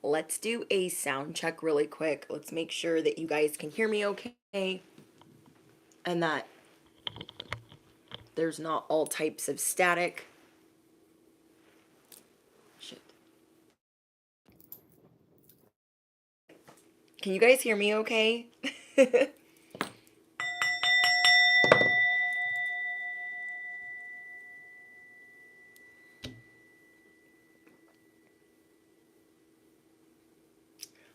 let's do a sound check really quick. Let's make sure that you guys can hear me okay and that there's not all types of static. Shit. Can you guys hear me okay?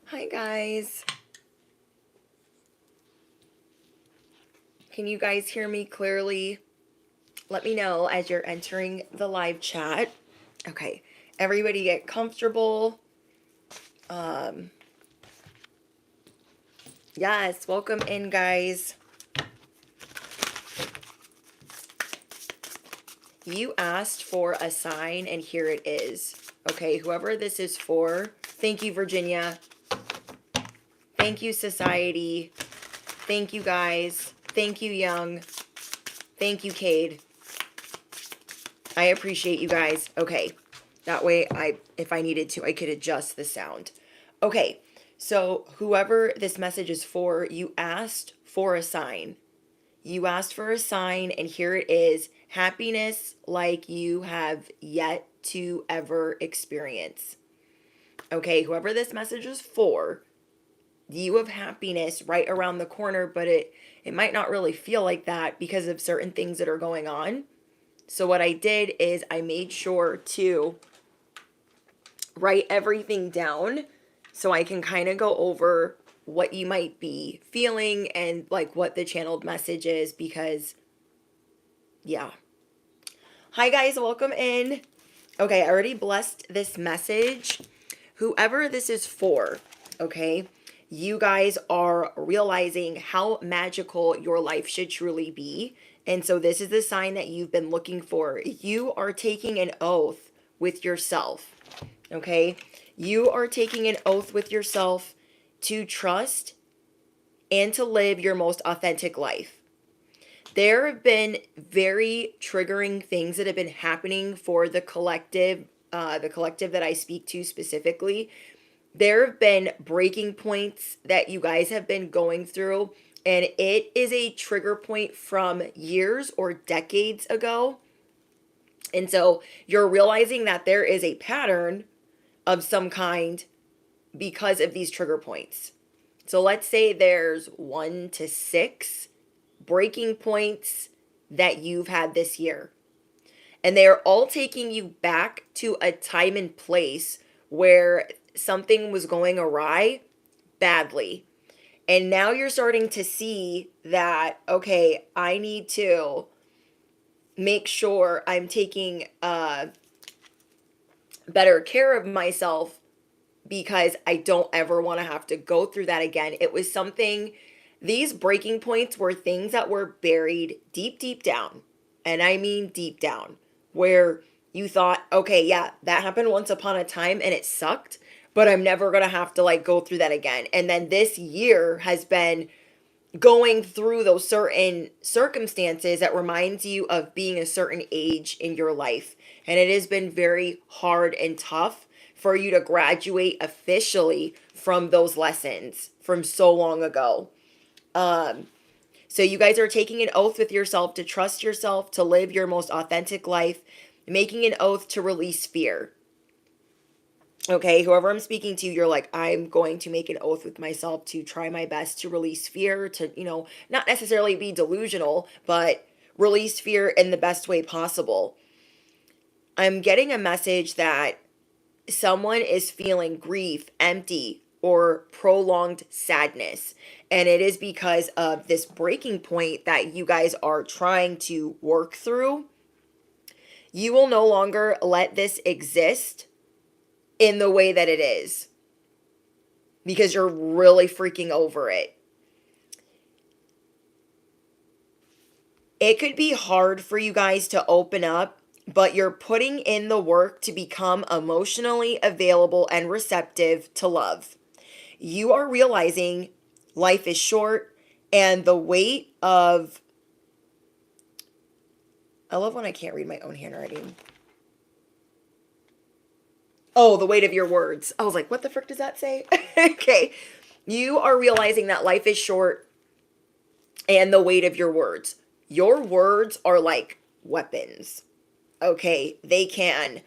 Hi guys. Can you guys hear me clearly? Let me know as you're entering the live chat. Okay, everybody get comfortable. Yes, welcome in, guys. You asked for a sign, and here it is. Okay, whoever this is for, thank you, Virginia. Thank you, Society. Thank you, guys. Thank you, Young. Thank you, Cade. I appreciate you guys. Okay, that way if I needed to, I could adjust the sound. Okay, so whoever this message is for, you asked for a sign. You asked for a sign, and here it is. Happiness like you have yet to ever experience. Okay, whoever this message is for, you have happiness right around the corner, but it might not really feel like that because of certain things that are going on. So what I did is I made sure to write everything down so I can kind of go over what you might be feeling and like what the channeled message is, because yeah. Hi guys, welcome in. Okay, I already blessed this message. Whoever this is for, okay, you guys are realizing how magical your life should truly be. And so this is the sign that you've been looking for. You are taking an oath with yourself, okay? You are taking an oath with yourself to trust and to live your most authentic life. There have been very triggering things that have been happening for the collective that I speak to specifically. There have been breaking points that you guys have been going through, and it is a trigger point from years or decades ago. And so you're realizing that there is a pattern of some kind because of these trigger points. So let's say there's 1 to 6 breaking points that you've had this year. And they are all taking you back to a time and place where something was going awry badly. And now you're starting to see that, okay, I need to make sure I'm taking better care of myself because I don't ever want to have to go through that again. It was something, these breaking points were things that were buried deep, deep down. And I mean deep down, where you thought, okay, yeah, that happened once upon a time and it sucked, but I'm never going to have to like go through that again. And then this year has been going through those certain circumstances that reminds you of being a certain age in your life. And it has been very hard and tough for you to graduate officially from those lessons from so long ago. So you guys are taking an oath with yourself to trust yourself, to live your most authentic life, making an oath to release fear. Okay, whoever I'm speaking to, you're like, I'm going to make an oath with myself to try my best to release fear, to, not necessarily be delusional, but release fear in the best way possible. I'm getting a message that someone is feeling grief, empty, or prolonged sadness. And it is because of this breaking point that you guys are trying to work through. You will no longer let this exist in the way that it is because you're really freaking over it. It could be hard for you guys to open up, but you're putting in the work to become emotionally available and receptive to love. You are realizing life is short and the weight of... I love when I can't read my own handwriting. Oh, the weight of your words. I was like, what the frick does that say? Okay. You are realizing that life is short and the weight of your words. Your words are like weapons. Okay. They can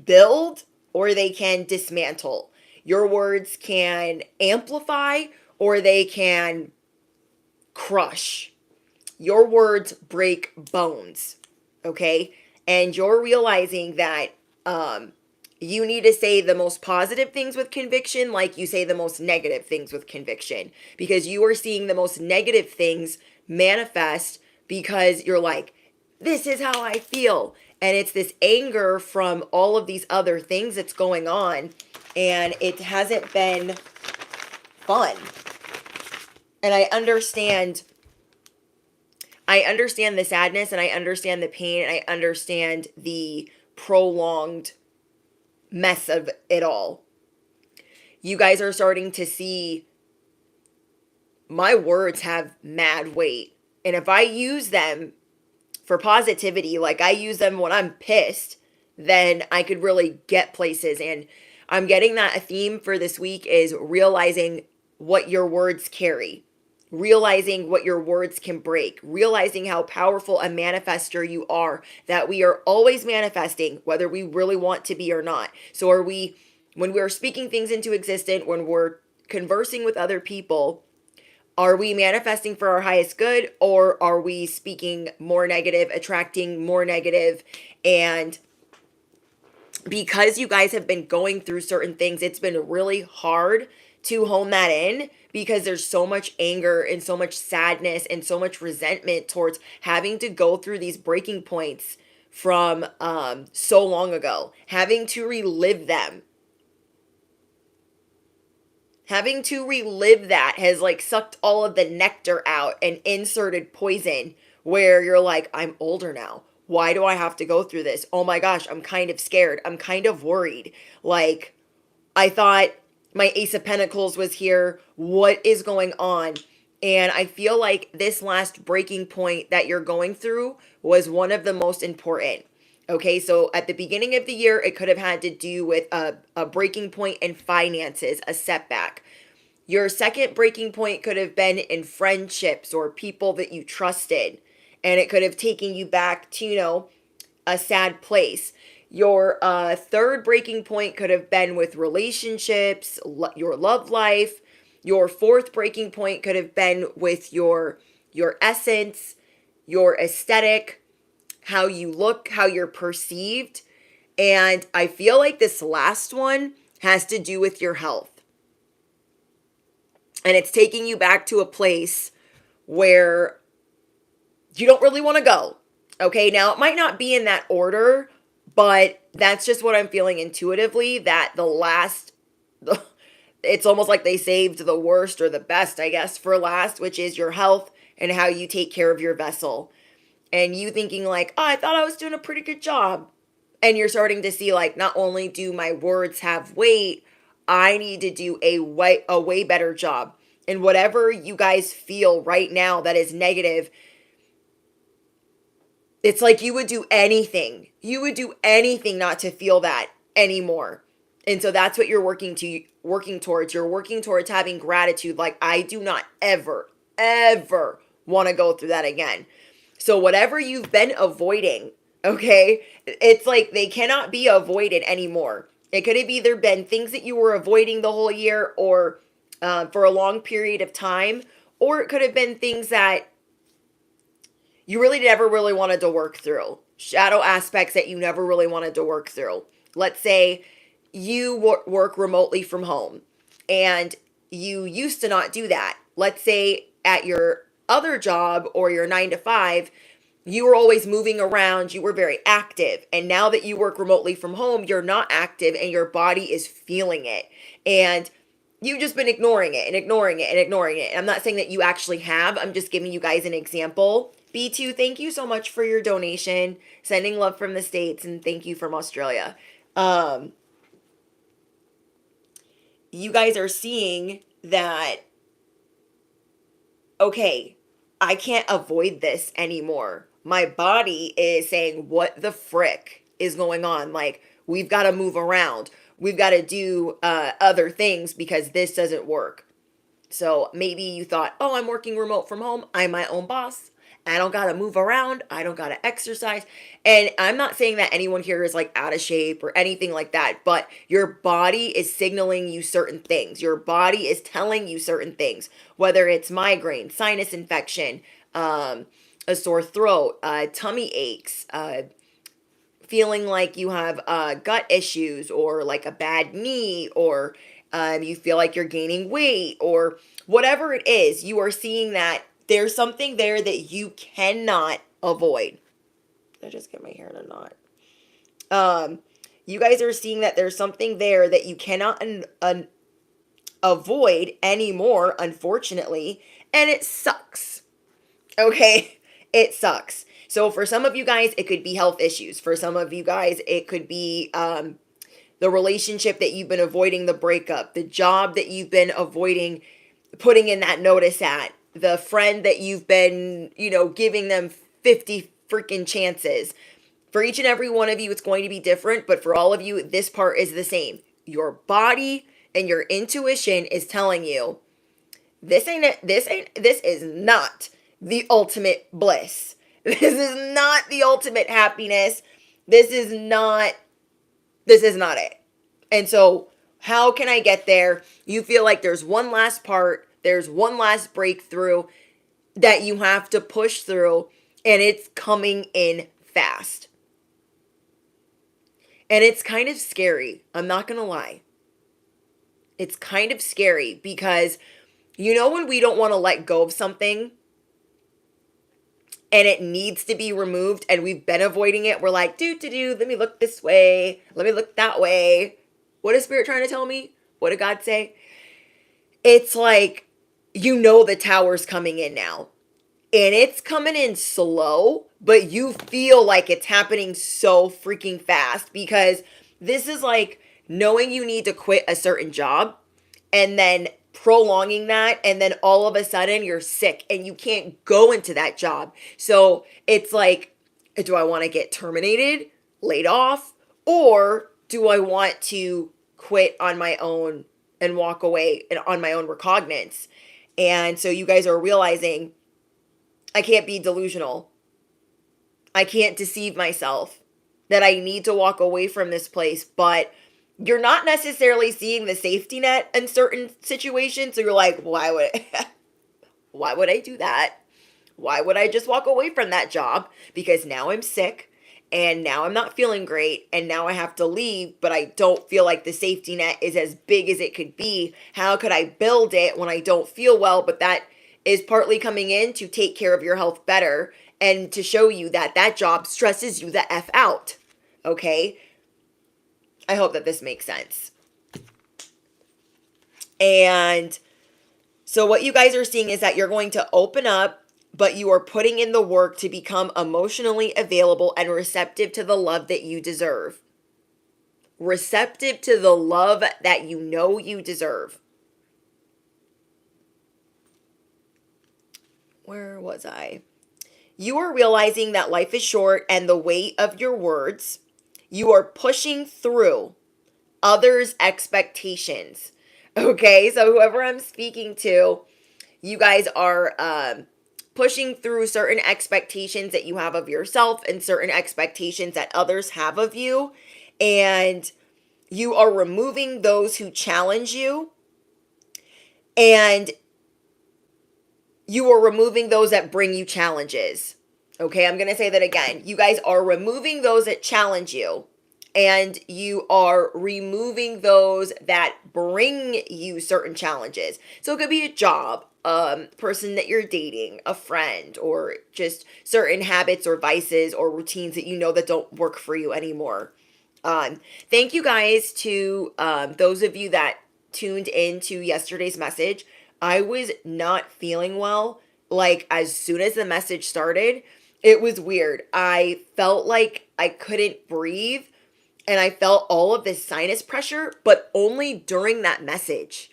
build or they can dismantle. Your words can amplify or they can crush. Your words break bones. Okay. And you're realizing that you need to say the most positive things with conviction, like you say the most negative things with conviction, because you are seeing the most negative things manifest because you're like, this is how I feel. And it's this anger from all of these other things that's going on, and it hasn't been fun. And I understand the sadness, and I understand the pain, and I understand the prolonged mess of it all. You guys are starting to see my words have mad weight. And if I use them for positivity, like I use them when I'm pissed, then I could really get places. And I'm getting that a theme for this week is realizing what your words carry, realizing what your words can break, realizing how powerful a manifester you are, that we are always manifesting, whether we really want to be or not. So are we, when we're speaking things into existence, when we're conversing with other people, are we manifesting for our highest good, or are we speaking more negative, attracting more negative? And because you guys have been going through certain things, it's been really hard to hone that in, because there's so much anger and so much sadness and so much resentment towards having to go through these breaking points from so long ago, having to relive them. Having to relive that has like sucked all of the nectar out and inserted poison, where you're like, I'm older now. Why do I have to go through this? Oh my gosh, I'm kind of scared. I'm kind of worried. Like, I thought my Ace of Pentacles was here. What is going on? And I feel like this last breaking point that you're going through was one of the most important. Okay, so at the beginning of the year, it could have had to do with a breaking point in finances, a setback. Your second breaking point could have been in friendships or people that you trusted, and it could have taken you back to, a sad place. Your third breaking point could have been with relationships, your love life. Your fourth breaking point could have been with your essence, your aesthetic, how you look, how you're perceived. And I feel like this last one has to do with your health. And it's taking you back to a place where you don't really want to go. Okay, now it might not be in that order, but that's just what I'm feeling intuitively, that it's almost like they saved the worst or the best, I guess, for last, which is your health and how you take care of your vessel. And you thinking like, oh, I thought I was doing a pretty good job. And you're starting to see like, not only do my words have weight, I need to do a way better job. And whatever you guys feel right now that is negative, it's like you would do anything. You would do anything not to feel that anymore. And so that's what you're working towards. You're working towards having gratitude. Like, I do not ever, ever want to go through that again. So whatever you've been avoiding, okay, it's like they cannot be avoided anymore. It could have either been things that you were avoiding the whole year, or for a long period of time, or it could have been things that you really never really wanted to work through. Shadow aspects that you never really wanted to work through. Let's say you work remotely from home and you used to not do that. Let's say at your other job or your 9 to 5, you were always moving around, you were very active. And now that you work remotely from home, you're not active and your body is feeling it. And you've just been ignoring it and ignoring it and ignoring it. And I'm not saying that you actually have. I'm just giving you guys an example. B2, thank you so much for your donation. Sending love from the States, and thank you from Australia. You guys are seeing that, okay, I can't avoid this anymore. My body is saying, what the frick is going on? Like, we've got to move around. we've got to do other things because this doesn't work. So maybe you thought, oh, I'm working remote from home. I'm my own boss. I don't got to move around. I don't got to exercise. And I'm not saying that anyone here is like out of shape or anything like that, but your body is signaling you certain things. Your body is telling you certain things, whether it's migraine, sinus infection, a sore throat, tummy aches, feeling like you have gut issues or like a bad knee or you feel like you're gaining weight or whatever it is, you are seeing that there's something there that you cannot avoid. I just get my hair in a knot. You guys are seeing that there's something there that you cannot avoid anymore, unfortunately, and it sucks. Okay, it sucks. So for some of you guys, it could be health issues. For some of you guys, it could be the relationship that you've been avoiding, the breakup, the job that you've been avoiding putting in that notice at, the friend that you've been, giving them 50 freaking chances. For each and every one of you, it's going to be different, but for all of you, this part is the same. Your body and your intuition is telling you this is not the ultimate bliss. This is not the ultimate happiness. This is not it. And so, how can I get there? You feel like there's one last part, there's one last breakthrough that you have to push through, and it's coming in fast. And it's kind of scary. I'm not going to lie. It's kind of scary because when we don't want to let go of something and it needs to be removed and we've been avoiding it, we're like, let me look this way, let me look that way. What is Spirit trying to tell me? What did God say? It's like, the tower's coming in now. And it's coming in slow, but you feel like it's happening so freaking fast because this is like knowing you need to quit a certain job and then prolonging that, and then all of a sudden you're sick and you can't go into that job. So it's like, do I want to get terminated, laid off, or do I want to quit on my own and walk away and on my own recognizance? And so you guys are realizing, I can't be delusional. I can't deceive myself that I need to walk away from this place, but you're not necessarily seeing the safety net in certain situations. So you're like, why would I do that? Why would I just walk away from that job? Because now I'm sick and now I'm not feeling great and now I have to leave, but I don't feel like the safety net is as big as it could be. How could I build it when I don't feel well? But that is partly coming in to take care of your health better and to show you that that job stresses you the F out. Okay? I hope that this makes sense. And so what you guys are seeing is that you're going to open up, but you are putting in the work to become emotionally available and receptive to the love that you deserve. Receptive to the love that you deserve. Where was I? You are realizing that life is short and the weight of your words. You are pushing through others' expectations. Okay, so whoever I'm speaking to, you guys are pushing through certain expectations that you have of yourself and certain expectations that others have of you. And you are removing those who challenge you. And you are removing those that bring you challenges. Okay, I'm going to say that again. You guys are removing those that challenge you. And you are removing those that bring you certain challenges. So it could be a job, person that you're dating, a friend, or just certain habits or vices or routines that that don't work for you anymore. Thank you guys to those of you that tuned into yesterday's message. I was not feeling well. Like as soon as the message started, it was weird. I felt like I couldn't breathe. And I felt all of this sinus pressure, but only during that message.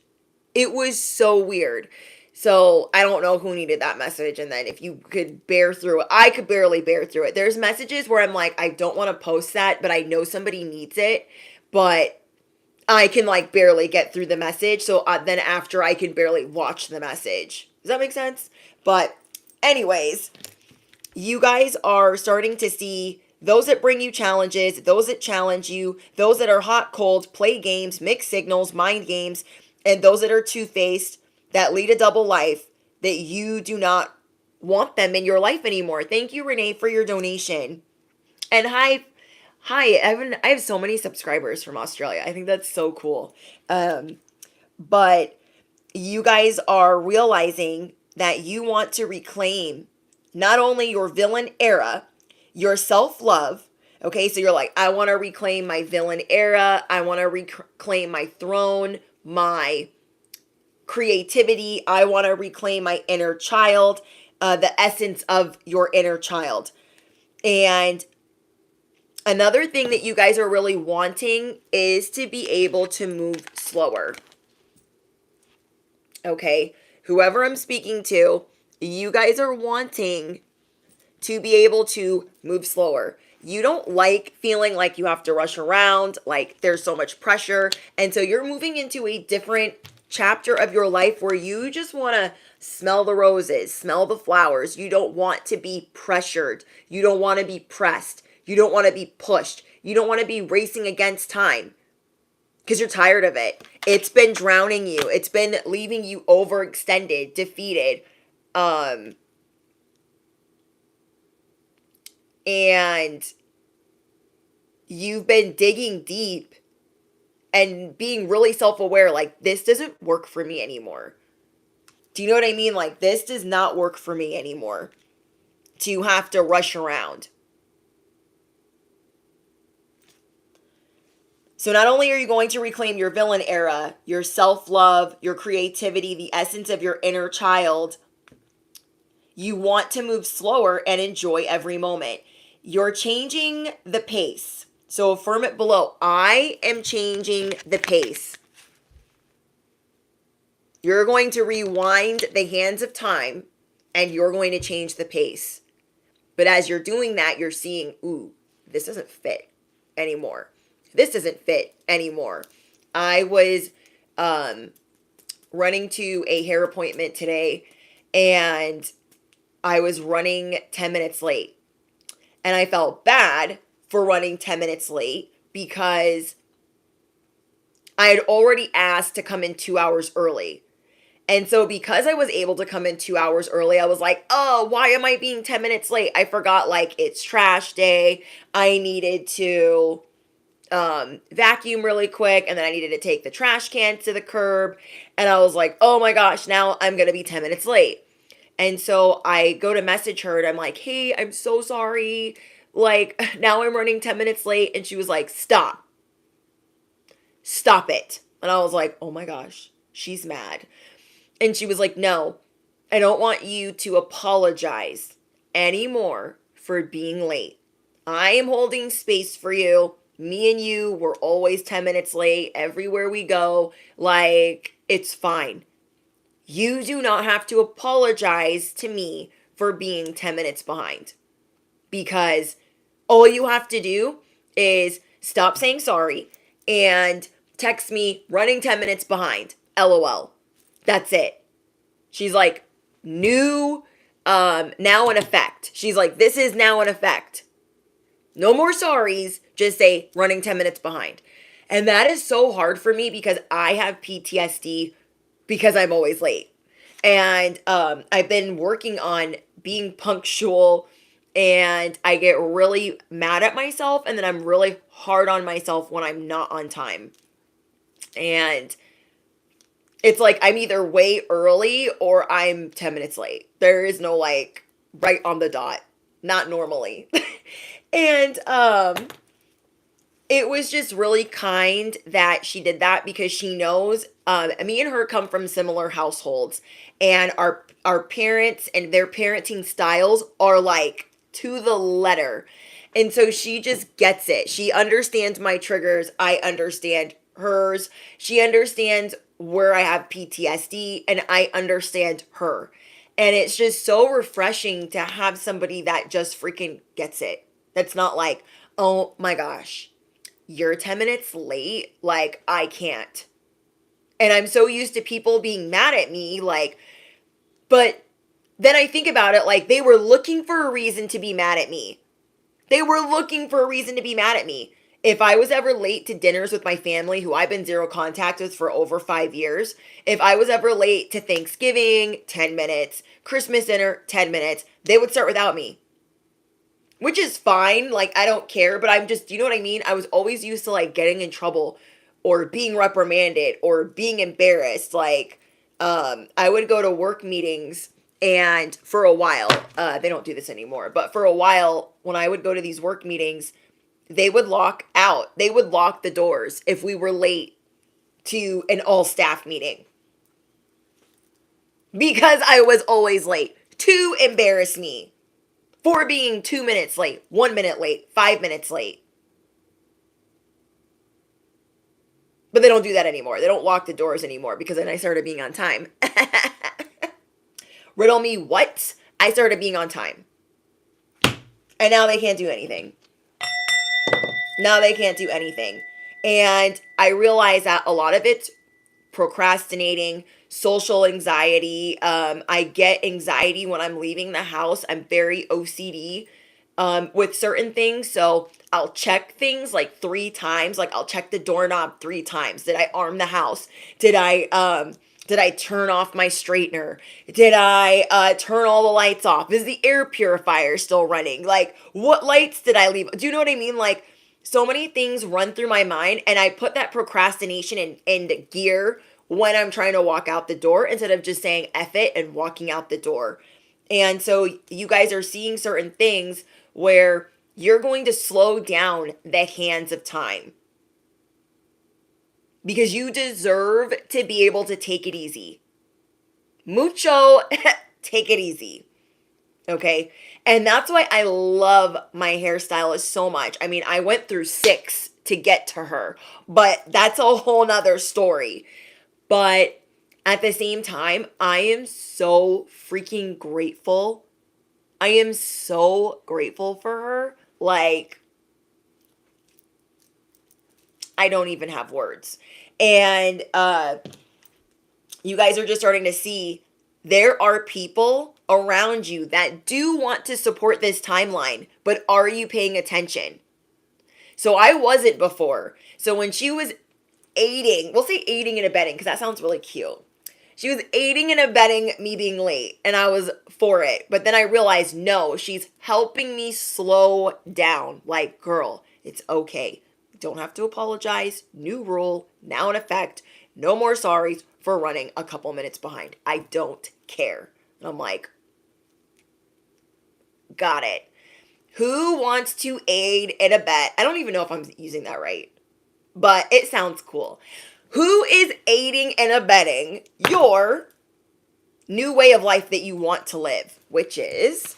It was so weird. So I don't know who needed that message. And then if you could bear through it, I could barely bear through it. There's messages where I'm like, I don't want to post that, but I know somebody needs it. But I can like barely get through the message. So then after I can barely watch the message. Does that make sense? But anyways, you guys are starting to see those that bring you challenges, those that challenge you, those that are hot, cold, play games, mix signals, mind games, and those that are two-faced, that lead a double life, that you do not want them in your life anymore. Thank you, Renee, for your donation. And hi, I have so many subscribers from Australia. I think that's so cool. But you guys are realizing that you want to reclaim not only your villain era, your self-love. Okay, so you're like, I want to reclaim my villain era. I want to reclaim my throne, my creativity. I want to reclaim my inner child, the essence of your inner child. And another thing that you guys are really wanting is to be able to move slower. Okay, whoever I'm speaking to, you guys are wanting to be able to move slower. You don't like feeling like you have to rush around, like there's so much pressure. And so you're moving into a different chapter of your life where you just want to smell the roses, smell the flowers. You don't want to be pressured. You don't want to be pressed. You don't want to be pushed. You don't want to be racing against time because you're tired of it. It's been drowning you. It's been leaving you overextended, defeated. And you've been digging deep and being really self-aware, like, this doesn't work for me anymore. Do you know what I mean? Like, this does not work for me anymore. To have to rush around. So not only are you going to reclaim your villain era, your self-love, your creativity, the essence of your inner child, you want to move slower and enjoy every moment. You're changing the pace. So affirm it below. I am changing the pace. You're going to rewind the hands of time and you're going to change the pace. But as you're doing that, you're seeing, ooh, this doesn't fit anymore. This doesn't fit anymore. I was running to a hair appointment today and I was running 10 minutes late. And I felt bad for running 10 minutes late because I had already asked to come in 2 hours early. And so because I was able to come in 2 hours early, I was like, oh, why am I being 10 minutes late? I forgot, like, it's trash day. I needed to vacuum really quick, and then I needed to take the trash can to the curb. And I was like, oh my gosh, now I'm going to be 10 minutes late. And so I go to message her and I'm like, hey, I'm so sorry. Like, now I'm running 10 minutes late. And she was like, stop it. And I was like, oh my gosh, she's mad. And she was like, no, I don't want you to apologize anymore for being late. I am holding space for you. Me and you were always 10 minutes late everywhere we go. Like, it's fine. You do not have to apologize to me for being 10 minutes behind. Because all you have to do is stop saying sorry and text me running 10 minutes behind. LOL. That's it. She's like, now in effect. She's like, this is now in effect. No more sorries. Just say running 10 minutes behind. And that is so hard for me because I have PTSD because I'm always late. And I've been working on being punctual, and I get really mad at myself, and then I'm really hard on myself when I'm not on time. And it's like I'm either way early or I'm 10 minutes late. There is no like right on the dot. Not normally. And it was just really kind that she did that because she knows me and her come from similar households, and our parents and their parenting styles are like to the letter. And so she just gets it. She understands my triggers. I understand hers. She understands where I have PTSD, and I understand her. And it's just so refreshing to have somebody that just freaking gets it. That's not like, oh my gosh, you're 10 minutes late. Like, I can't. And I'm so used to people being mad at me, like, but then I think about it, like, they were looking for a reason to be mad at me. They were looking for a reason to be mad at me. If I was ever late to dinners with my family, who I've been zero contact with for over 5 years, if I was ever late to Thanksgiving, 10 minutes, Christmas dinner, 10 minutes, they would start without me. Which is fine. Like, I don't care, but I'm just, you know what I mean? I was always used to like getting in trouble or being reprimanded or being embarrassed. Like, I would go to work meetings, and for a while, they don't do this anymore, but for a while, when I would go to these work meetings, they would lock out. They would lock the doors if we were late to an all staff meeting because I was always late to embarrass me for being 2 minutes late, 1 minute late, 5 minutes late. But they don't do that anymore. They don't lock the doors anymore because then I started being on time. Riddle me what? I started being on time. And now they can't do anything. Now they can't do anything. And I realize that a lot of it's procrastinating, social anxiety. I get anxiety when I'm leaving the house. I'm very OCD with certain things. So I'll check things like 3 times. Like I'll check the doorknob 3 times. Did I arm the house? Did I turn off my straightener? Did I turn all the lights off? Is the air purifier still running? Like, what lights did I leave? Do you know what I mean? Like, so many things run through my mind, and I put that procrastination in gear when I'm trying to walk out the door instead of just saying F it and walking out the door. And so you guys are seeing certain things where you're going to slow down the hands of time because you deserve to be able to take it easy. Mucho, take it easy. Okay. And that's why I love my hairstylist so much. I mean, I went through 6 to get to her, but that's a whole nother story. But at the same time, I am so freaking grateful. I am so grateful for her. Like, I don't even have words. And you guys are just starting to see there are people around you that do want to support this timeline, but are you paying attention? So I wasn't before. So when she was aiding, we'll say aiding and abetting because that sounds really cute. She was aiding and abetting me being late, and I was for it. But then I realized, no, she's helping me slow down. Like, girl, it's okay. Don't have to apologize. New rule, now in effect. No more sorries for running a couple minutes behind. I don't care. And I'm like, got it. Who wants to aid and abet? I don't even know if I'm using that right, but it sounds cool. Who is aiding and abetting your new way of life that you want to live, which is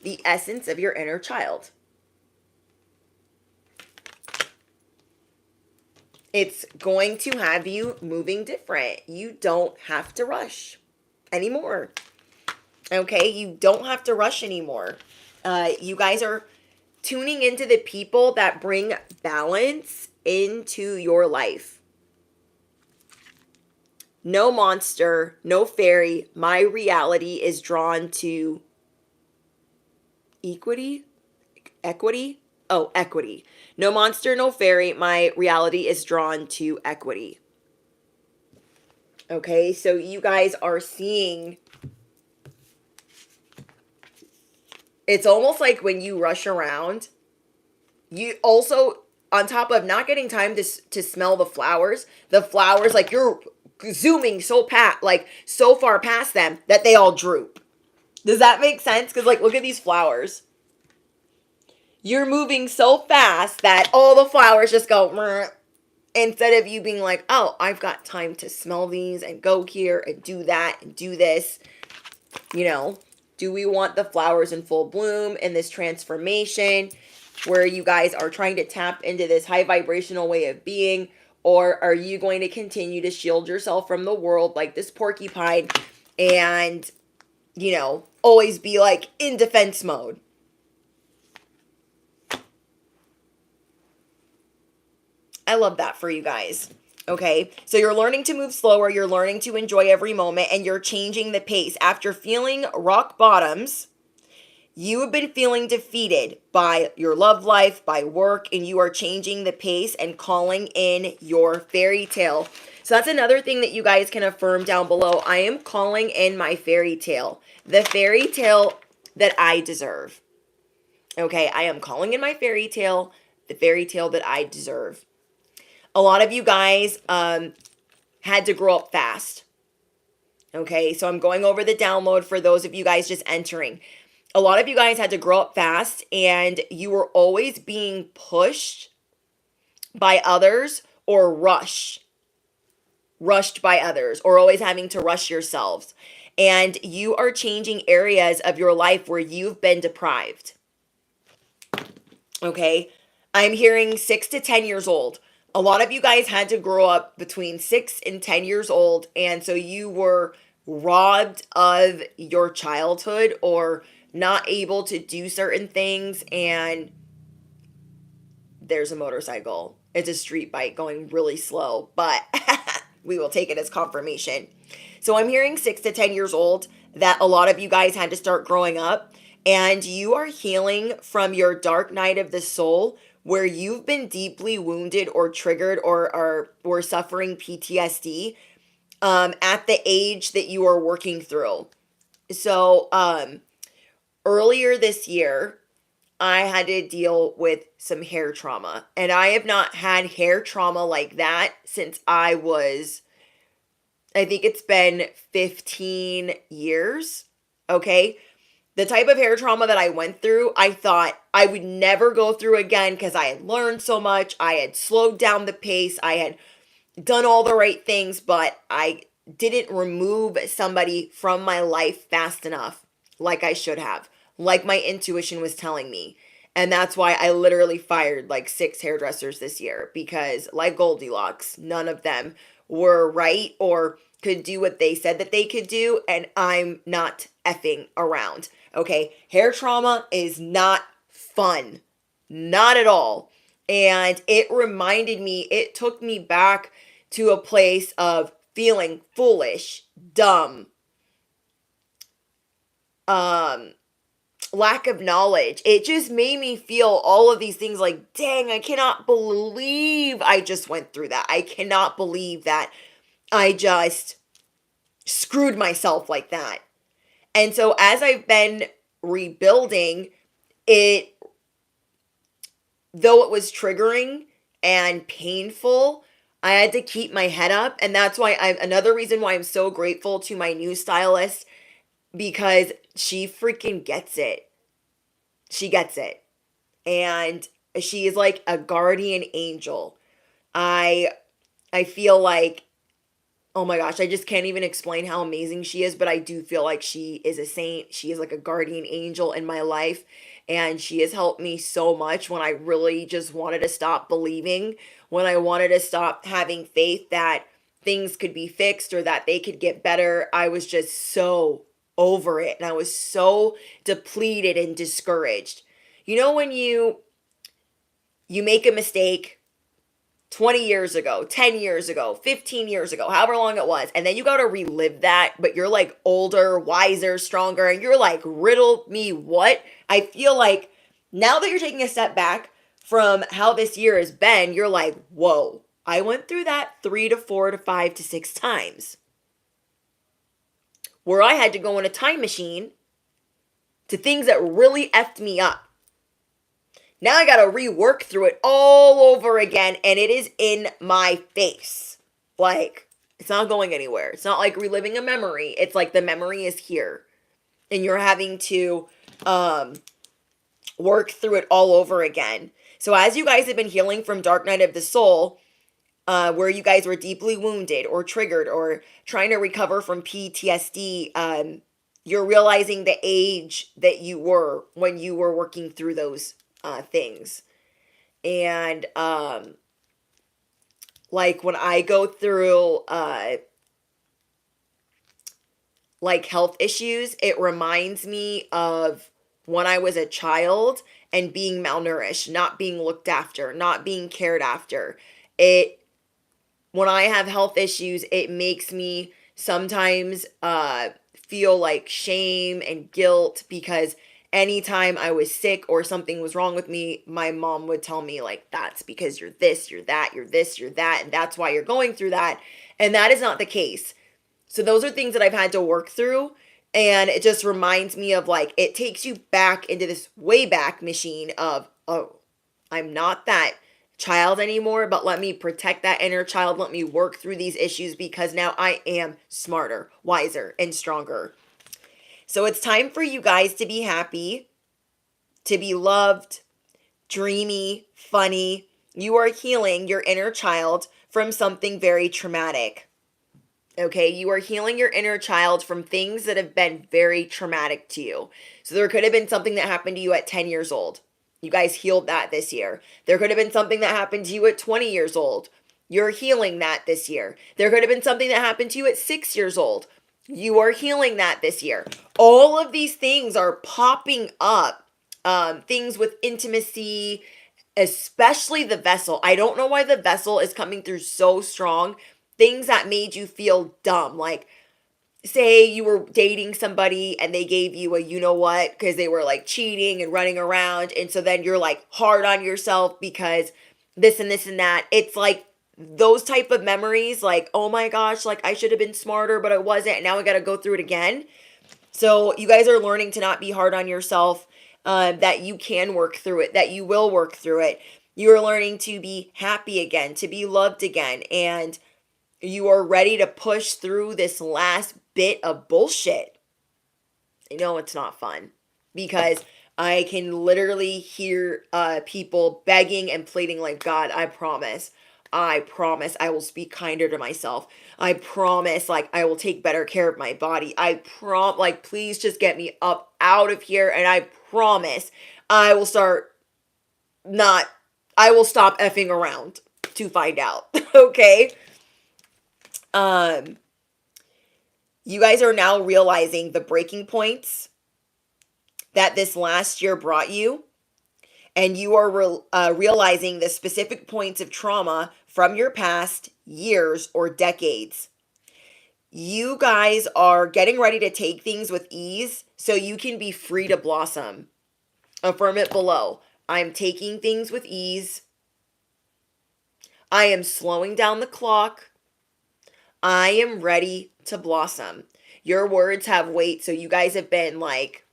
the essence of your inner child? It's going to have you moving different. You don't have to rush anymore. Okay? You don't have to rush anymore. You guys are tuning into the people that bring balance into your life. No monster, no fairy. My reality is drawn to equity. Oh, equity. No monster, no fairy. My reality is drawn to equity. Okay, so you guys are seeing. It's almost like when you rush around, you also, on top of not getting time to smell the flowers, like you're zooming so far past them that they all droop. Does that make sense? Because like, look at these flowers. You're moving so fast that all the flowers just go meh, instead of you being like, oh, I've got time to smell these and go here and do that and do this. You know, do we want the flowers in full bloom in this transformation where you guys are trying to tap into this high vibrational way of being? Or are you going to continue to shield yourself from the world like this porcupine and, you know, always be like in defense mode? I love that for you guys. Okay, so you're learning to move slower, you're learning to enjoy every moment, and you're changing the pace. After feeling rock bottoms, you have been feeling defeated by your love life, by work, and you are changing the pace and calling in your fairy tale. So that's another thing that you guys can affirm down below. I am calling in my fairy tale, the fairy tale that I deserve. Okay, I am calling in my fairy tale, the fairy tale that I deserve. A lot of you guys had to grow up fast. Okay, so I'm going over the download for those of you guys just entering. A lot of you guys had to grow up fast and you were always being pushed by others or rushed by others, or always having to rush yourselves. And you are changing areas of your life where you've been deprived. Okay, I'm hearing 6 to 10 years old. A lot of you guys had to grow up between 6 and 10 years old, and so you were robbed of your childhood or not able to do certain things. And there's a motorcycle. It's a street bike going really slow, but we will take it as confirmation. So I'm hearing 6 to 10 years old that a lot of you guys had to start growing up, and you are healing from your dark night of the soul where you've been deeply wounded or triggered or suffering PTSD at the age that you are working through. So earlier this year, I had to deal with some hair trauma. And I have not had hair trauma like that since I think it's been 15 years. Okay. The type of hair trauma that I went through, I thought I would never go through again because I had learned so much. I had slowed down the pace. I had done all the right things, but I didn't remove somebody from my life fast enough like I should have, like my intuition was telling me. And that's why I literally fired like 6 hairdressers this year, because like Goldilocks, none of them were right or could do what they said that they could do, and I'm not effing around. Okay, hair trauma is not fun. Not at all. And it reminded me, it took me back to a place of feeling foolish, dumb, lack of knowledge. It just made me feel all of these things like, dang, I cannot believe I just went through that. I cannot believe that I just screwed myself like that. And so as I've been rebuilding it, though it was triggering and painful, I had to keep my head up. And that's why another reason why I'm so grateful to my new stylist, because she freaking gets it. She gets it. And she is like a guardian angel. I feel like, oh my gosh, I just can't even explain how amazing she is, but I do feel like she is a saint. She is like a guardian angel in my life, and she has helped me so much when I really just wanted to stop believing, when I wanted to stop having faith that things could be fixed or that they could get better. I was just so over it, and I was so depleted and discouraged. You know, when you make a mistake 20 years ago, 10 years ago, 15 years ago, however long it was, and then you got to relive that, but you're like older, wiser, stronger, and you're like, riddle me what? I feel like now that you're taking a step back from how this year has been, you're like, whoa, I went through that 3 to 4 to 5 to 6 times, where I had to go in a time machine to things that really effed me up. Now I got to rework through it all over again, and it is in my face. Like, it's not going anywhere. It's not like reliving a memory. It's like the memory is here, and you're having to work through it all over again. So as you guys have been healing from Dark Night of the Soul, where you guys were deeply wounded or triggered or trying to recover from PTSD, you're realizing the age that you were when you were working through those things. And like when I go through like health issues, it reminds me of when I was a child and being malnourished, not being looked after, not being cared after. It when I have health issues, it makes me sometimes feel like shame and guilt because anytime I was sick or something was wrong with me, my mom would tell me, like, that's because you're this, you're that, you're this, you're that, and that's why you're going through that. And that is not the case. So those are things that I've had to work through. And it just reminds me of, like, it takes you back into this way back machine of, oh, I'm not that child anymore, but let me protect that inner child. Let me work through these issues because now I am smarter, wiser, and stronger. So it's time for you guys to be happy, to be loved, dreamy, funny. You are healing your inner child from something very traumatic. Okay, you are healing your inner child from things that have been very traumatic to you. So there could have been something that happened to you at 10 years old. You guys healed that this year. There could have been something that happened to you at 20 years old. You're healing that this year. There could have been something that happened to you at 6 years old. You are healing that this year. All of these things are popping up. Things with intimacy, especially the vessel. I don't know why the vessel is coming through so strong. Things that made you feel dumb, like say you were dating somebody and they gave you a you know what because they were like cheating and running around, and so then you're like hard on yourself because this and this and that. It's like those type of memories, like, oh my gosh, like I should have been smarter but I wasn't, and now I got to go through it again. So you guys are learning to not be hard on yourself, that you can work through it, that you will work through it. You're learning to be happy again, to be loved again, and you are ready to push through this last bit of bullshit. I know it's not fun because I can literally hear people begging and pleading, like, God, I promise I will speak kinder to myself. I promise, like, I will take better care of my body. Like, please just get me up out of here, and I promise I will I will stop effing around to find out. Okay? You guys are now realizing the breaking points that this last year brought you, and you are realizing the specific points of trauma from your past years or decades. You guys are getting ready to take things with ease so you can be free to blossom. Affirm it below. I'm taking things with ease. I am slowing down the clock. I am ready to blossom. Your words have weight, so you guys have been like,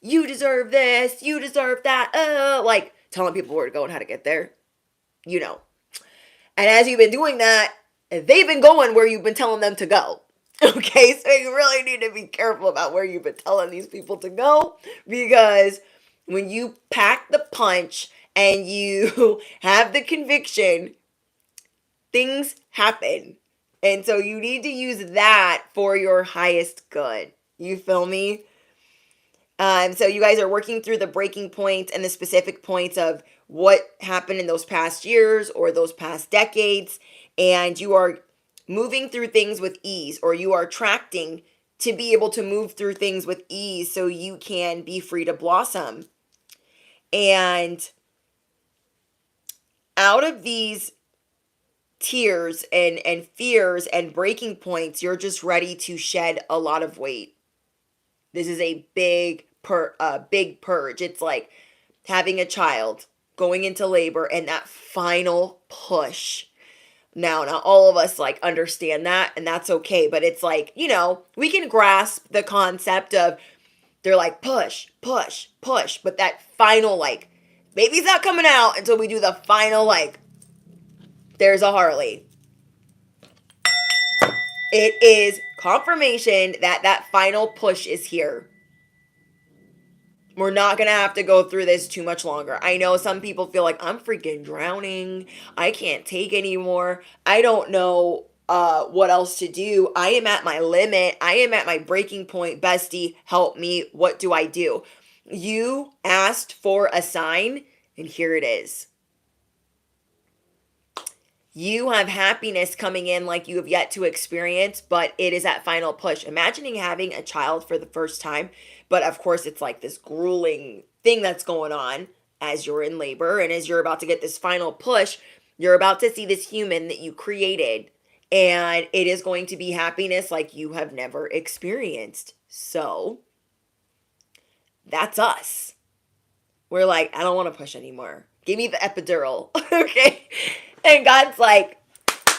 you deserve this, you deserve that, like telling people where to go and how to get there. You know. And as you've been doing that, they've been going where you've been telling them to go. Okay, so you really need to be careful about where you've been telling these people to go, because when you pack the punch and you have the conviction, things happen. And so you need to use that for your highest good. You feel me? So you guys are working through the breaking points and the specific points of what happened in those past years or those past decades. And you are moving through things with ease, or you are tracting to be able to move through things with ease so you can be free to blossom. And out of these tears and fears and breaking points, you're just ready to shed a lot of weight. This is a big purge. It's like having a child, going into labor, and that final push. Now, not all of us like understand that, and that's okay, but it's like, we can grasp the concept of, they're like push, push, push, but that final, like, baby's not coming out until we do the final, like, there's a Harley. It is confirmation that that final push is here. We're not going to have to go through this too much longer. I know some people feel like, I'm freaking drowning. I can't take anymore. I don't know what else to do. I am at my limit. I am at my breaking point. Bestie, help me. What do I do? You asked for a sign, and here it is. You have happiness coming in like you have yet to experience, but it is that final push. Imagining having a child for the first time, but of course it's like this grueling thing that's going on as you're in labor and as you're about to get this final push. You're about to see this human that you created, and it is going to be happiness like you have never experienced. So that's us. We're like, I don't want to push anymore. Give me the epidural. Okay. And God's like,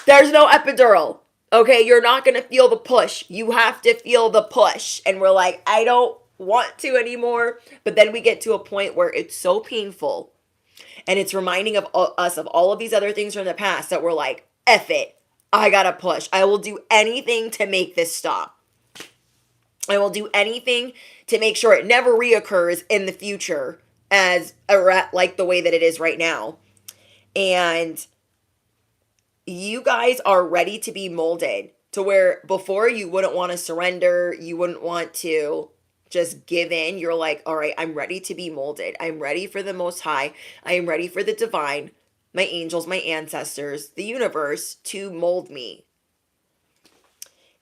there's no epidural. Okay. You're not going to feel the push. You have to feel the push. And we're like, I don't want to anymore. But then we get to a point where it's so painful. And it's reminding of us of all of these other things from the past that we're like, F it. I got to push. I will do anything to make this stop. I will do anything to make sure it never reoccurs in the future as like the way that it is right now. And you guys are ready to be molded to where before you wouldn't want to surrender, you wouldn't want to just give in. You're like, all right, I'm ready to be molded. I'm ready for the Most High. I am ready for the divine, my angels, my ancestors, the universe to mold me.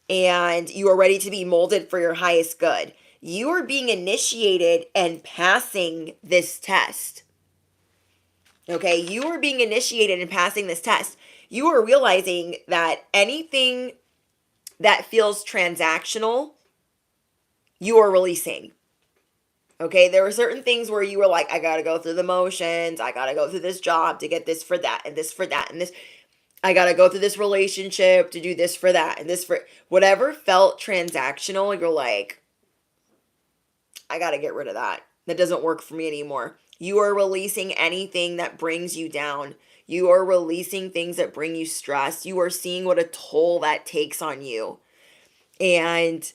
And you are ready to be molded for your highest good. You are being initiated and passing this test. Okay, you are being initiated and passing this test. You are realizing that anything that feels transactional, you are releasing. Okay, there were certain things where you were like, I gotta go through the motions. I gotta go through this job to get this for that and this for that and this. I gotta go through this relationship to do this for that and this for whatever felt transactional. You're like, I gotta get rid of that. That doesn't work for me anymore. You are releasing anything that brings you down. You are releasing things that bring you stress. You are seeing what a toll that takes on you. And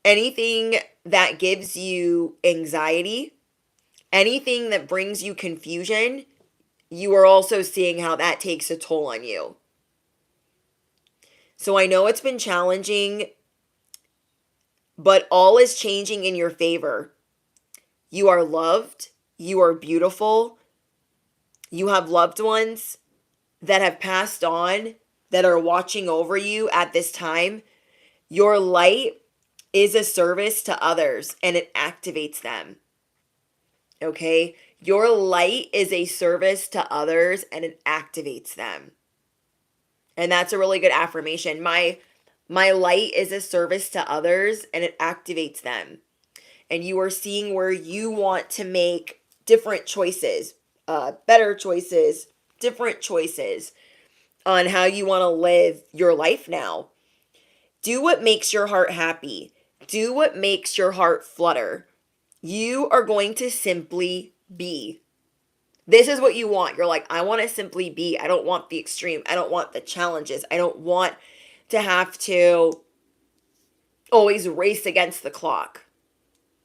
anything that gives you anxiety, anything that brings you confusion, you are also seeing how that takes a toll on you. So I know it's been challenging, but all is changing in your favor. You are loved. You are beautiful. You have loved ones that have passed on that are watching over you at this time. Your light is a service to others and it activates them. Okay? Your light is a service to others and it activates them. And that's a really good affirmation. My light is a service to others and it activates them. And you are seeing where you want to make different choices, better choices, different choices on how you want to live your life now. Do what makes your heart happy. Do what makes your heart flutter. You are going to simply be. This is what you want. You're like, I want to simply be. I don't want the extreme. I don't want the challenges. I don't want to have to always race against the clock.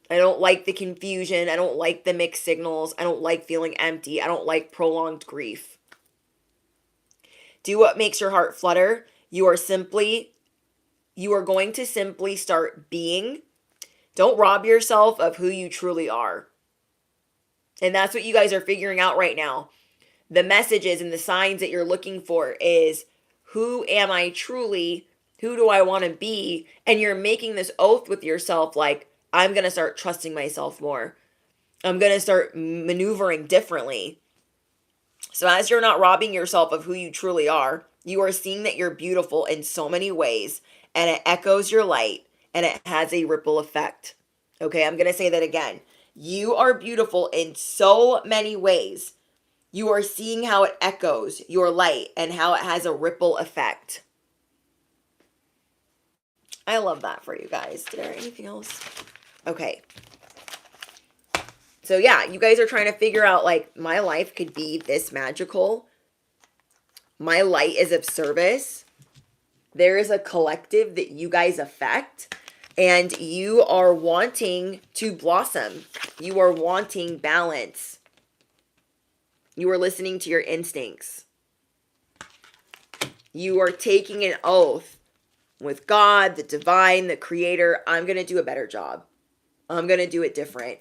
I don't like the confusion. I don't like the mixed signals. I don't like feeling empty. I don't like prolonged grief. Do what makes your heart flutter. You are going to simply start being. Don't rob yourself of who you truly are. And that's what you guys are figuring out right now. The messages and the signs that you're looking for is, who am I truly? Who do I want to be? And you're making this oath with yourself like, I'm going to start trusting myself more. I'm going to start maneuvering differently. So as you're not robbing yourself of who you truly are, you are seeing that you're beautiful in so many ways, and it echoes your light, and it has a ripple effect. Okay, I'm going to say that again. You are beautiful in so many ways. You are seeing how it echoes your light and how it has a ripple effect. I love that for you guys. Did there anything else? Okay. So yeah, you guys are trying to figure out like, my life could be this magical. My light is of service. There is a collective that you guys affect. And you are wanting to blossom. You are wanting balance. You are listening to your instincts. You are taking an oath with God, the divine, the creator. I'm going to do a better job. I'm going to do it different.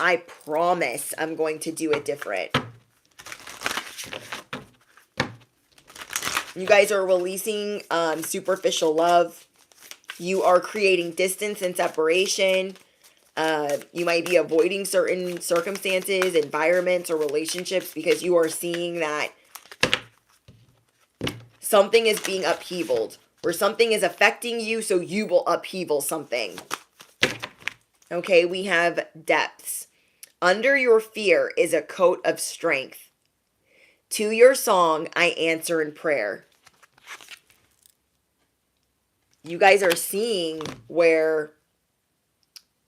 I promise I'm going to do it different. You guys are releasing superficial love. You are creating distance and separation. You might be avoiding certain circumstances, environments, or relationships because you are seeing that something is being upheavaled or something is affecting you, so you will upheaval something. Okay, we have depths. Under your fear is a coat of strength. To your song, I answer in prayer. You guys are seeing where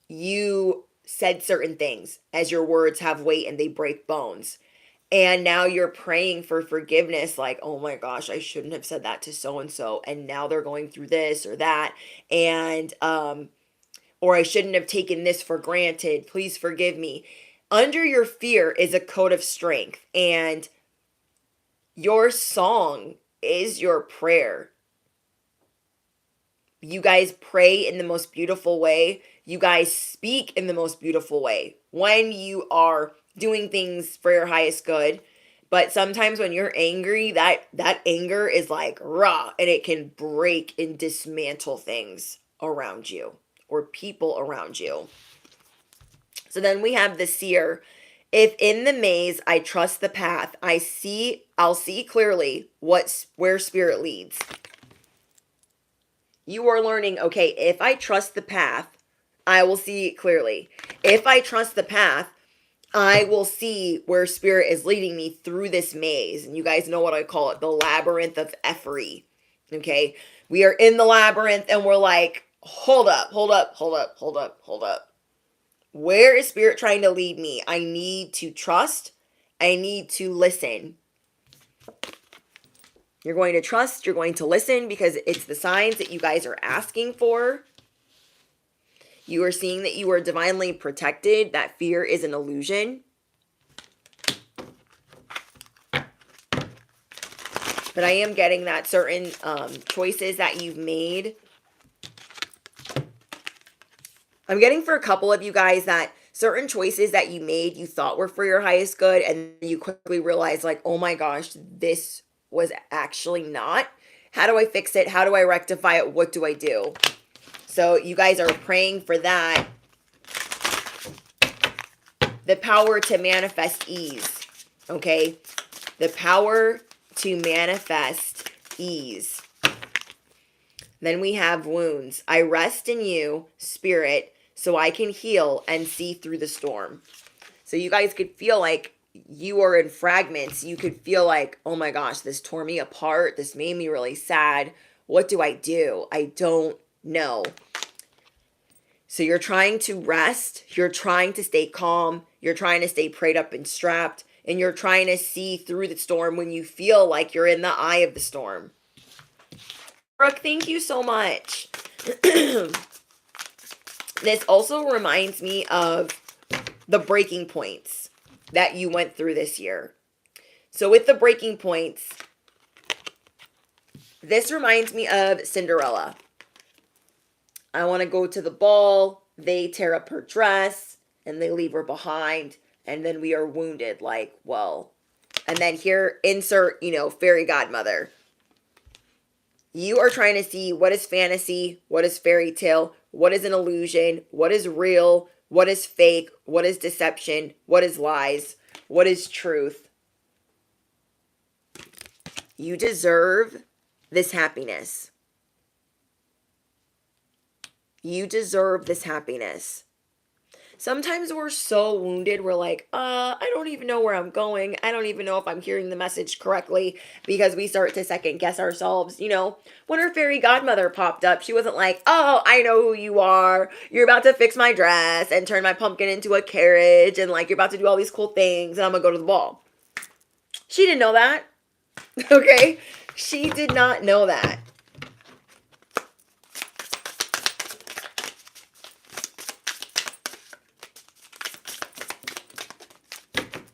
you said certain things as your words have weight and they break bones. And now you're praying for forgiveness, like, oh my gosh, I shouldn't have said that to so and so. And now they're going through this or that. And, or I shouldn't have taken this for granted. Please forgive me. Under your fear is a coat of strength. And your song is your prayer. You guys pray in the most beautiful way. You guys speak in the most beautiful way when you are doing things for your highest good. But sometimes when you're angry, that anger is like raw, and it can break and dismantle things around you or people around you. So then we have the seer. If in the maze I trust the path, I'll see clearly where spirit leads. You are learning, okay, if I trust the path, I will see clearly. If I trust the path, I will see where spirit is leading me through this maze. And you guys know what I call it, the labyrinth of effery. Okay? We are in the labyrinth and we're like, hold up. Where is spirit trying to lead me? I need to trust. I need to listen. You're going to trust, you're going to listen because it's the signs that you guys are asking for. You are seeing that you are divinely protected, that fear is an illusion. But I am getting that certain choices that you've made. I'm getting for a couple of you guys that certain choices that you made, you thought were for your highest good, and you quickly realize, like, oh my gosh, this was actually not. How do I fix it? How do I rectify it? What do I do? So you guys are praying for that. The power to manifest ease. Okay? The power to manifest ease. Then we have wounds. I rest in you, spirit, so I can heal and see through the storm. So you guys could feel like you are in fragments. You could feel like, oh my gosh, this tore me apart. This made me really sad. What do? I don't know. So you're trying to rest. You're trying to stay calm. You're trying to stay prayed up and strapped. And you're trying to see through the storm when you feel like you're in the eye of the storm. Brooke, thank you so much. This also reminds me of the breaking points that you went through this year. So with the breaking points, this reminds me of Cinderella. I want to go to the ball. They tear up her dress and they leave her behind. And then we are wounded, like, well. And then here, insert, fairy godmother. You are trying to see what is fantasy, what is fairy tale, what is an illusion, what is real, what is fake, what is deception, what is lies, what is truth. You deserve this happiness. You deserve this happiness. Sometimes we're so wounded, we're like, I don't even know where I'm going. I don't even know if I'm hearing the message correctly, because we start to second guess ourselves. When her fairy godmother popped up, she wasn't like, oh, I know who you are. You're about to fix my dress and turn my pumpkin into a carriage, and like you're about to do all these cool things, and I'm gonna go to the ball. She didn't know that. Okay? She did not know that.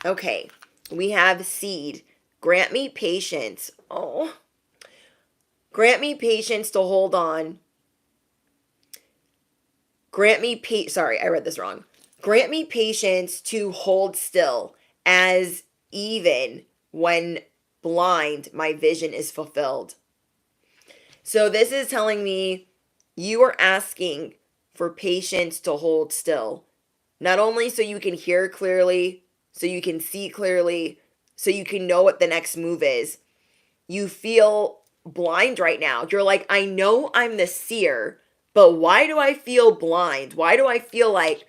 Okay, we have seed. Grant me patience. Oh. Grant me patience to hold on. Sorry, I read this wrong. Grant me patience to hold still, as even when blind, my vision is fulfilled. So this is telling me you are asking for patience to hold still. Not only so you can hear clearly, so you can see clearly, so you can know what the next move is. You feel blind right now. You're like, I know I'm the seer, but why do I feel blind? Why do I feel like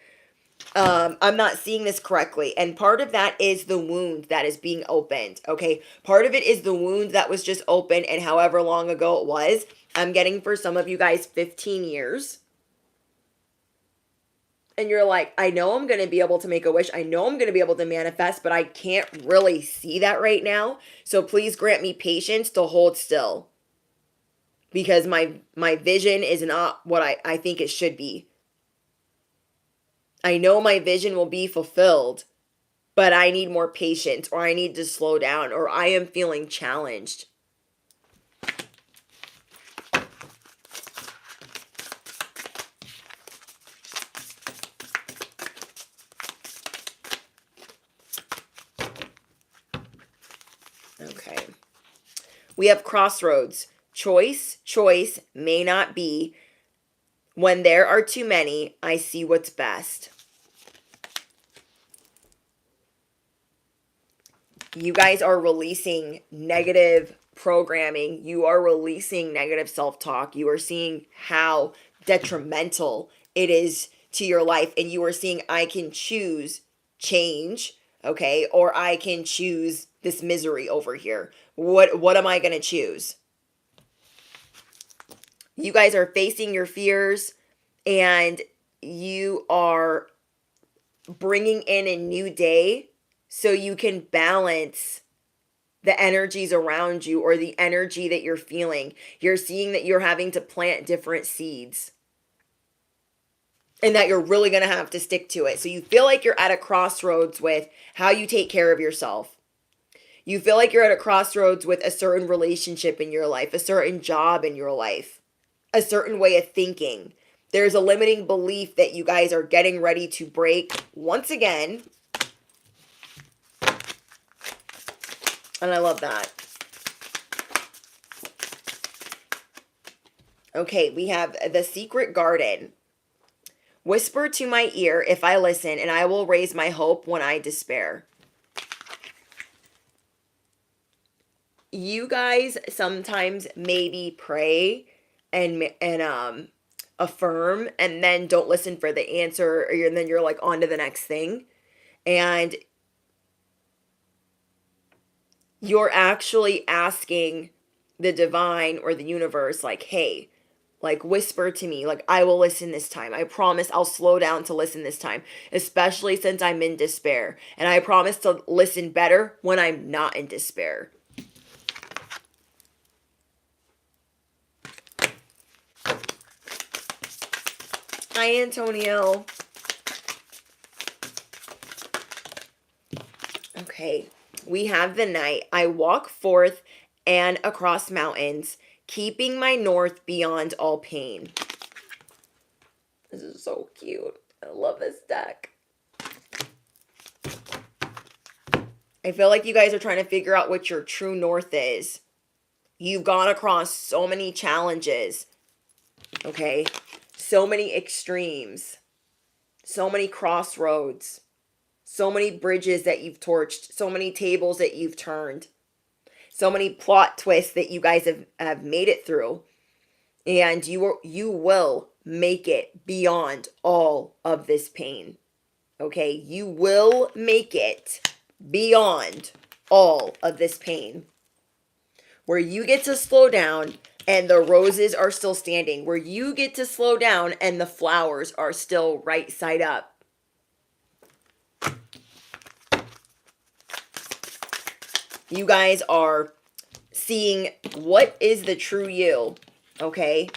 I'm not seeing this correctly? And part of that is the wound that is being opened. Okay. Part of it is the wound that was just open, and however long ago it was. I'm getting for some of you guys 15 years. And you're like, I know I'm going to be able to make a wish. I know I'm going to be able to manifest, but I can't really see that right now. So please grant me patience to hold still, because my vision is not what I think it should be. I know my vision will be fulfilled, but I need more patience, or I need to slow down, or I am feeling challenged. Okay. We have crossroads. Choice may not be. When there are too many, I see what's best. You guys are releasing negative programming. You are releasing negative self-talk. You are seeing how detrimental it is to your life. And you are seeing, I can choose change, okay? Or I can choose this misery over here. What am I going to choose? You guys are facing your fears, and you are bringing in a new day so you can balance the energies around you, or the energy that you're feeling. You're seeing that you're having to plant different seeds, and that you're really going to have to stick to it. So you feel like you're at a crossroads with how you take care of yourself. You feel like you're at a crossroads with a certain relationship in your life, a certain job in your life, a certain way of thinking. There's a limiting belief that you guys are getting ready to break once again. And I love that. Okay, we have the secret garden. Whisper to my ear if I listen, and I will raise my hope when I despair. You guys sometimes maybe pray and affirm, and then don't listen for the answer, and then you're like on to the next thing. And you're actually asking the divine or the universe, like, hey, like, whisper to me, like, I will listen this time. I promise I'll slow down to listen this time, especially since I'm in despair. And I promise to listen better when I'm not in despair. Hi, Antonio. Okay, we have the night. I walk forth and across mountains, keeping my north beyond all pain. This is so cute. I love this deck. I feel like you guys are trying to figure out what your true north is. You've gone across so many challenges, okay? So many extremes, so many crossroads, so many bridges that you've torched, so many tables that you've turned, so many plot twists that you guys have made it through. And you will make it beyond all of this pain. Okay? You will make it beyond all of this pain. Where you get to slow down and the roses are still standing. Where you get to slow down and the flowers are still right side up. You guys are seeing what is the true you, okay?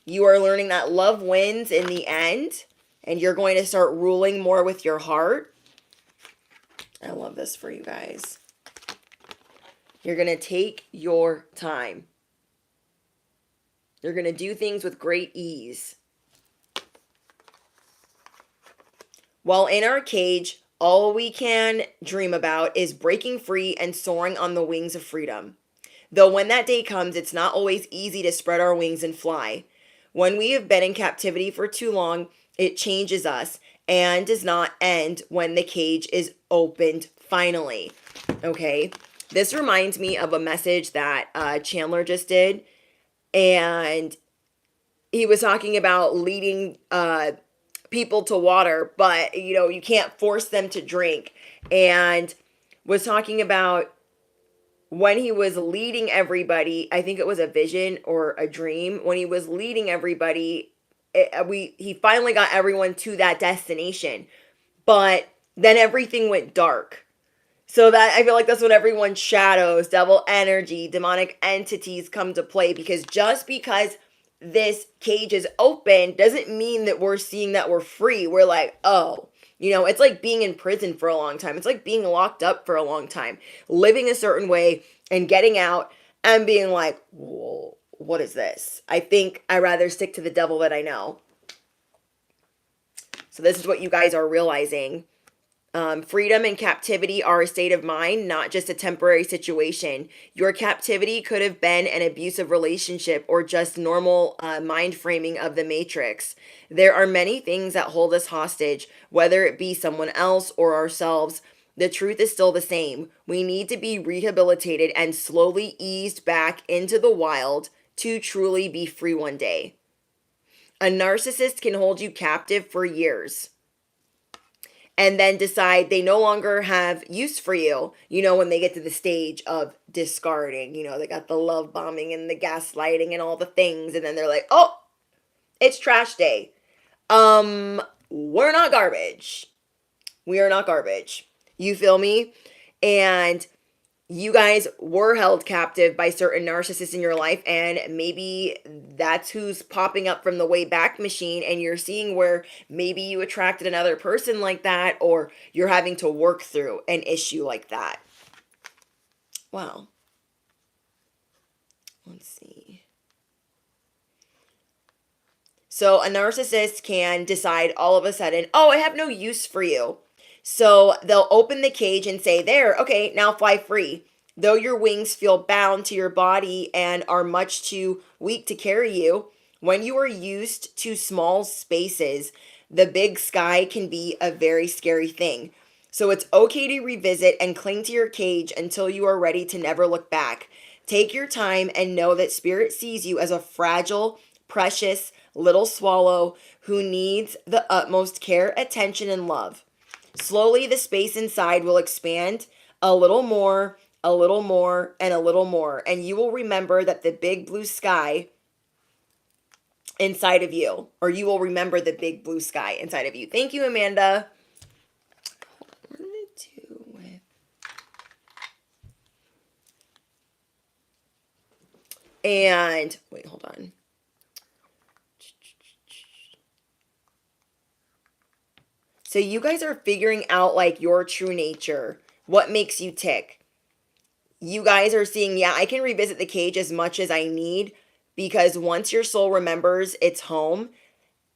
You are learning that love wins in the end, and you're going to start ruling more with your heart. I love this for you guys. You're going to take your time. You're going to do things with great ease. While in our cage, all we can dream about is breaking free and soaring on the wings of freedom. Though when that day comes, it's not always easy to spread our wings and fly. When we have been in captivity for too long, it changes us, and does not end when the cage is opened finally. Okay. This reminds me of a message that Chandler just did. And he was talking about leading people to water, but you can't force them to drink. And was talking about when he was leading everybody, I think it was a vision or a dream, when he was leading everybody, he finally got everyone to that destination, but then everything went dark. So that, I feel like that's when everyone's shadows, devil energy, demonic entities come to play, because just because this cage is open doesn't mean that we're seeing that we're free. We're like, oh, it's like being in prison for a long time. It's like being locked up for a long time, living a certain way and getting out and being like, whoa, what is this? I think I'd rather stick to the devil that I know. So this is what you guys are realizing. Freedom and captivity are a state of mind, not just a temporary situation. Your captivity could have been an abusive relationship or just normal mind framing of the matrix. There are many things that hold us hostage, whether it be someone else or ourselves. The truth is still the same. We need to be rehabilitated and slowly eased back into the wild to truly be free one day. A narcissist can hold you captive for years and then decide they no longer have use for you, when they get to the stage of discarding. They got the love bombing and the gaslighting and all the things, and then they're like, oh, it's trash day. We're not garbage. We are not garbage. You feel me? And you guys were held captive by certain narcissists in your life, and maybe that's who's popping up from the Wayback Machine, and you're seeing where maybe you attracted another person like that, or you're having to work through an issue like that. Wow. Let's see. So a narcissist can decide all of a sudden, oh, I have no use for you. So they'll open the cage and say, there, okay, now fly free. Though your wings feel bound to your body and are much too weak to carry you, when you are used to small spaces, the big sky can be a very scary thing. So it's okay to revisit and cling to your cage until you are ready to never look back. Take your time and know that Spirit sees you as a fragile, precious little swallow who needs the utmost care, attention, and love. Slowly, the space inside will expand a little more, a little more, and a little more. And you will remember that the big blue sky inside of you, or you will remember the big blue sky inside of you. Thank you, Amanda. What did I do with... And, wait, hold on. So you guys are figuring out like your true nature, what makes you tick. You guys are seeing, yeah, I can revisit the cage as much as I need, because once your soul remembers its home,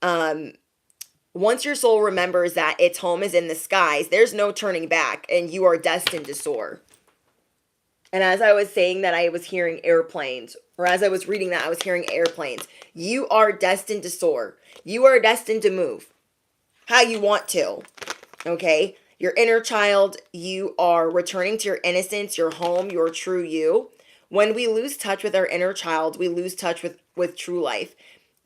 once your soul remembers that its home is in the skies, there's no turning back, and you are destined to soar. And as I was saying that, I was hearing airplanes, or as I was reading that, I was hearing airplanes. You are destined to soar. You are destined to move how you want to, okay? Your inner child, you are returning to your innocence, your home, your true you. When we lose touch with our inner child, we lose touch with true life.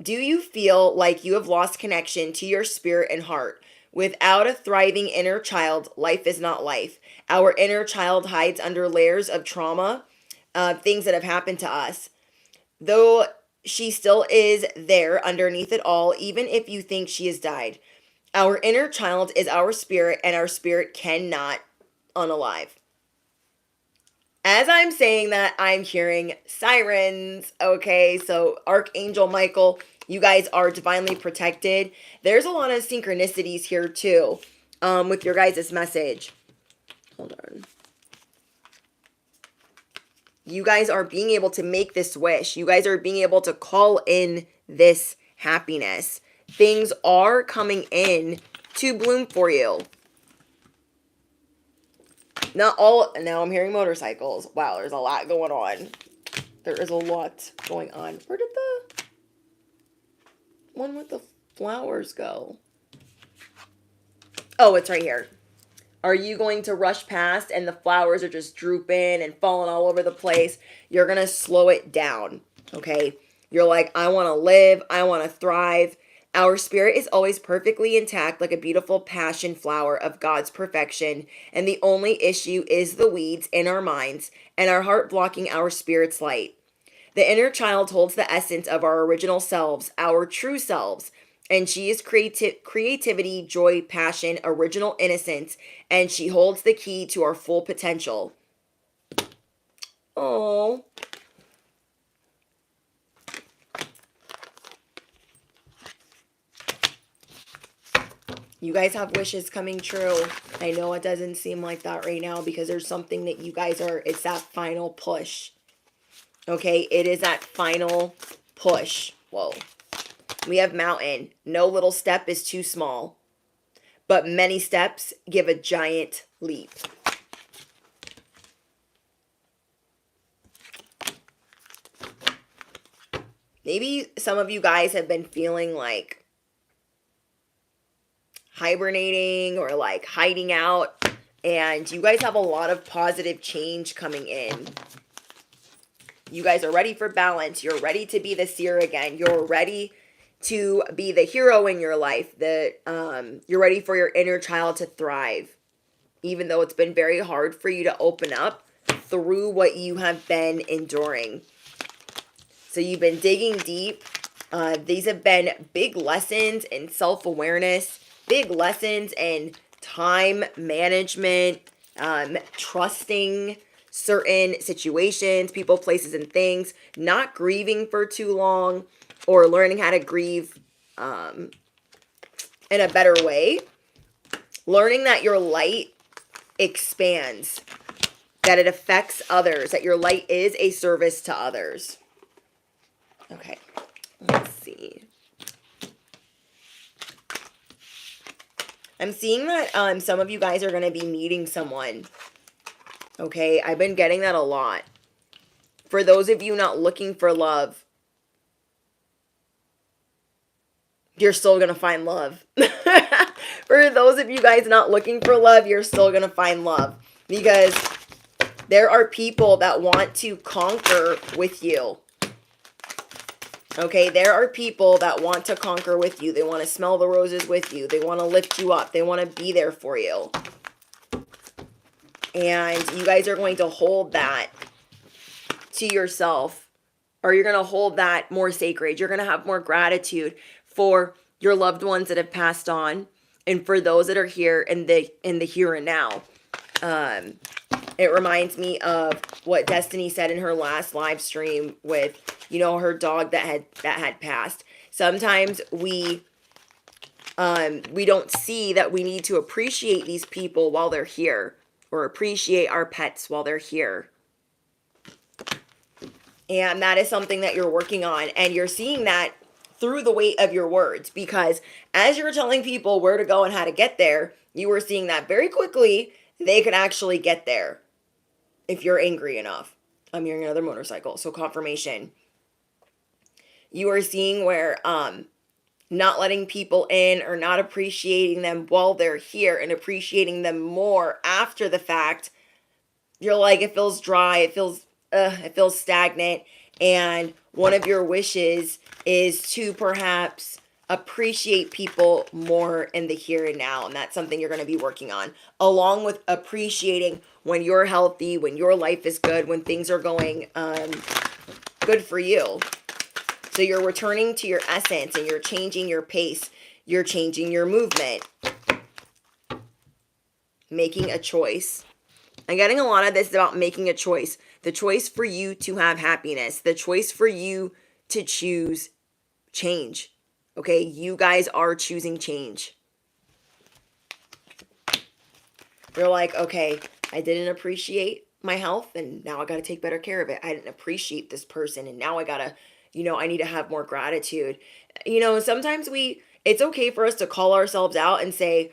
Do you feel like you have lost connection to your spirit and heart? Without a thriving inner child, life is not life. Our inner child hides under layers of trauma, things that have happened to us. Though she still is there underneath it all, even if you think she has died. Our inner child is our spirit, and our spirit cannot unalive. As I'm saying that, I'm hearing sirens. Okay, so Archangel Michael, you guys are divinely protected. There's a lot of synchronicities here too, with your guys' message. Hold on. You guys are being able to make this wish. You guys are being able to call in this happiness. Things are coming in to bloom for you. Not all. Now I'm hearing motorcycles. Wow, there's a lot going on. There is a lot going on. Where did the one with the flowers go? Oh, it's right here. Are you going to rush past and the flowers are just drooping and falling all over the place? You're going to slow it down, okay? You're like, I want to live, I want to thrive. Our spirit is always perfectly intact, like a beautiful passion flower of God's perfection. And the only issue is the weeds in our minds and our heart blocking our spirit's light. The inner child holds the essence of our original selves, our true selves. And she is creativity, joy, passion, original innocence, and she holds the key to our full potential. Oh. You guys have wishes coming true. I know it doesn't seem like that right now because there's something that you guys are, it's that final push. Okay, it is that final push. Whoa. We have mountain. No little step is too small, but many steps give a giant leap. Maybe some of you guys have been feeling like hibernating or like hiding out, and you guys have a lot of positive change coming in. You guys are ready for balance. You're ready to be the seer again. You're ready to be the hero in your life. You're ready for your inner child to thrive. Even though it's been very hard for you to open up through what you have been enduring. So you've been digging deep. These have been big lessons in self-awareness, big lessons in time management, trusting certain situations, people, places, and things, not grieving for too long, or learning how to grieve in a better way. Learning that your light expands, that it affects others, that your light is a service to others. Okay, let's see. I'm seeing that some of you guys are going to be meeting someone. Okay, I've been getting that a lot. For those of you not looking for love, you're still going to find love. For those of you guys not looking for love, you're still going to find love. Because there are people that want to conquer with you. Okay, there are people that want to conquer with you. They want to smell the roses with you. They want to lift you up. They want to be there for you. And you guys are going to hold that to yourself, or you're going to hold that more sacred. You're going to have more gratitude for your loved ones that have passed on, and for those that are here in the here and now. It reminds me of what Destiny said in her last live stream with, you know, her dog that had passed. Sometimes we don't see that we need to appreciate these people while they're here, or appreciate our pets while they're here. And that is something that you're working on, and you're seeing that through the weight of your words, because as you're telling people where to go and how to get there, you were seeing that very quickly they could actually get there if you're angry enough. I'm hearing another motorcycle, so confirmation. You are seeing where not letting people in or not appreciating them while they're here and appreciating them more after the fact, you're like, it feels dry, it feels stagnant, and one of your wishes is to perhaps appreciate people more in the here and now, and that's something you're going to be working on, along with appreciating when you're healthy, when your life is good, when things are going good for you. So you're returning to your essence, and you're changing your pace, you're changing your movement, making a choice. I'm getting a lot of this about making a choice. The choice for you to have happiness. The choice for you to choose change. Okay, you guys are choosing change. You're like, okay, I didn't appreciate my health, and now I got to take better care of it. I didn't appreciate this person, and now I got to, I need to have more gratitude. Sometimes it's okay for us to call ourselves out and say,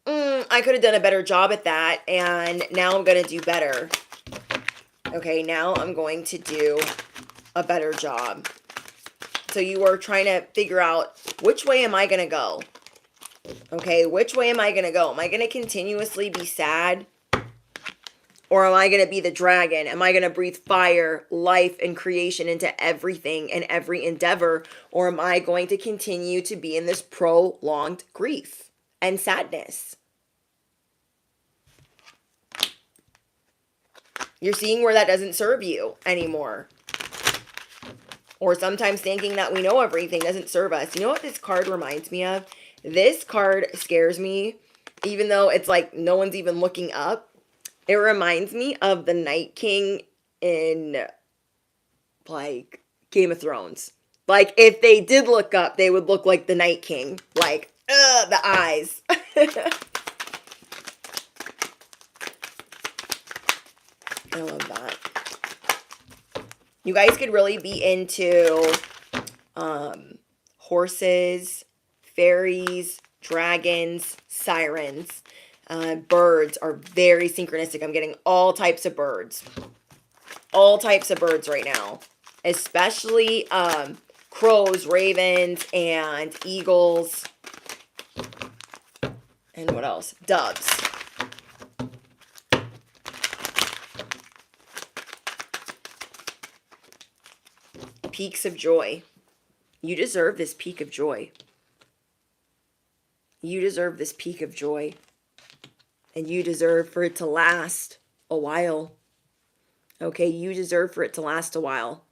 I could have done a better job at that, and now I'm going to do better. Okay, now I'm going to do a better job. So you are trying to figure out, which way am I going to go? Okay, which way am I going to go? Am I going to continuously be sad? Or am I going to be the dragon? Am I going to breathe fire, life, and creation into everything and every endeavor? Or am I going to continue to be in this prolonged grief and sadness? You're seeing where that doesn't serve you anymore. Or sometimes thinking that we know everything doesn't serve us. You know what this card reminds me of? This card scares me, even though it's like no one's even looking up. It reminds me of the Night King in, like, Game of Thrones. Like, if they did look up, they would look like the Night King. Like, the eyes. I love that. You guys could really be into horses, fairies, dragons, sirens. Birds are very synchronistic. I'm getting all types of birds. All types of birds right now. Especially crows, ravens, and eagles. And what else? Doves. Peaks of joy. You deserve this peak of joy. You deserve this peak of joy. And you deserve for it to last a while. Okay, you deserve for it to last a while.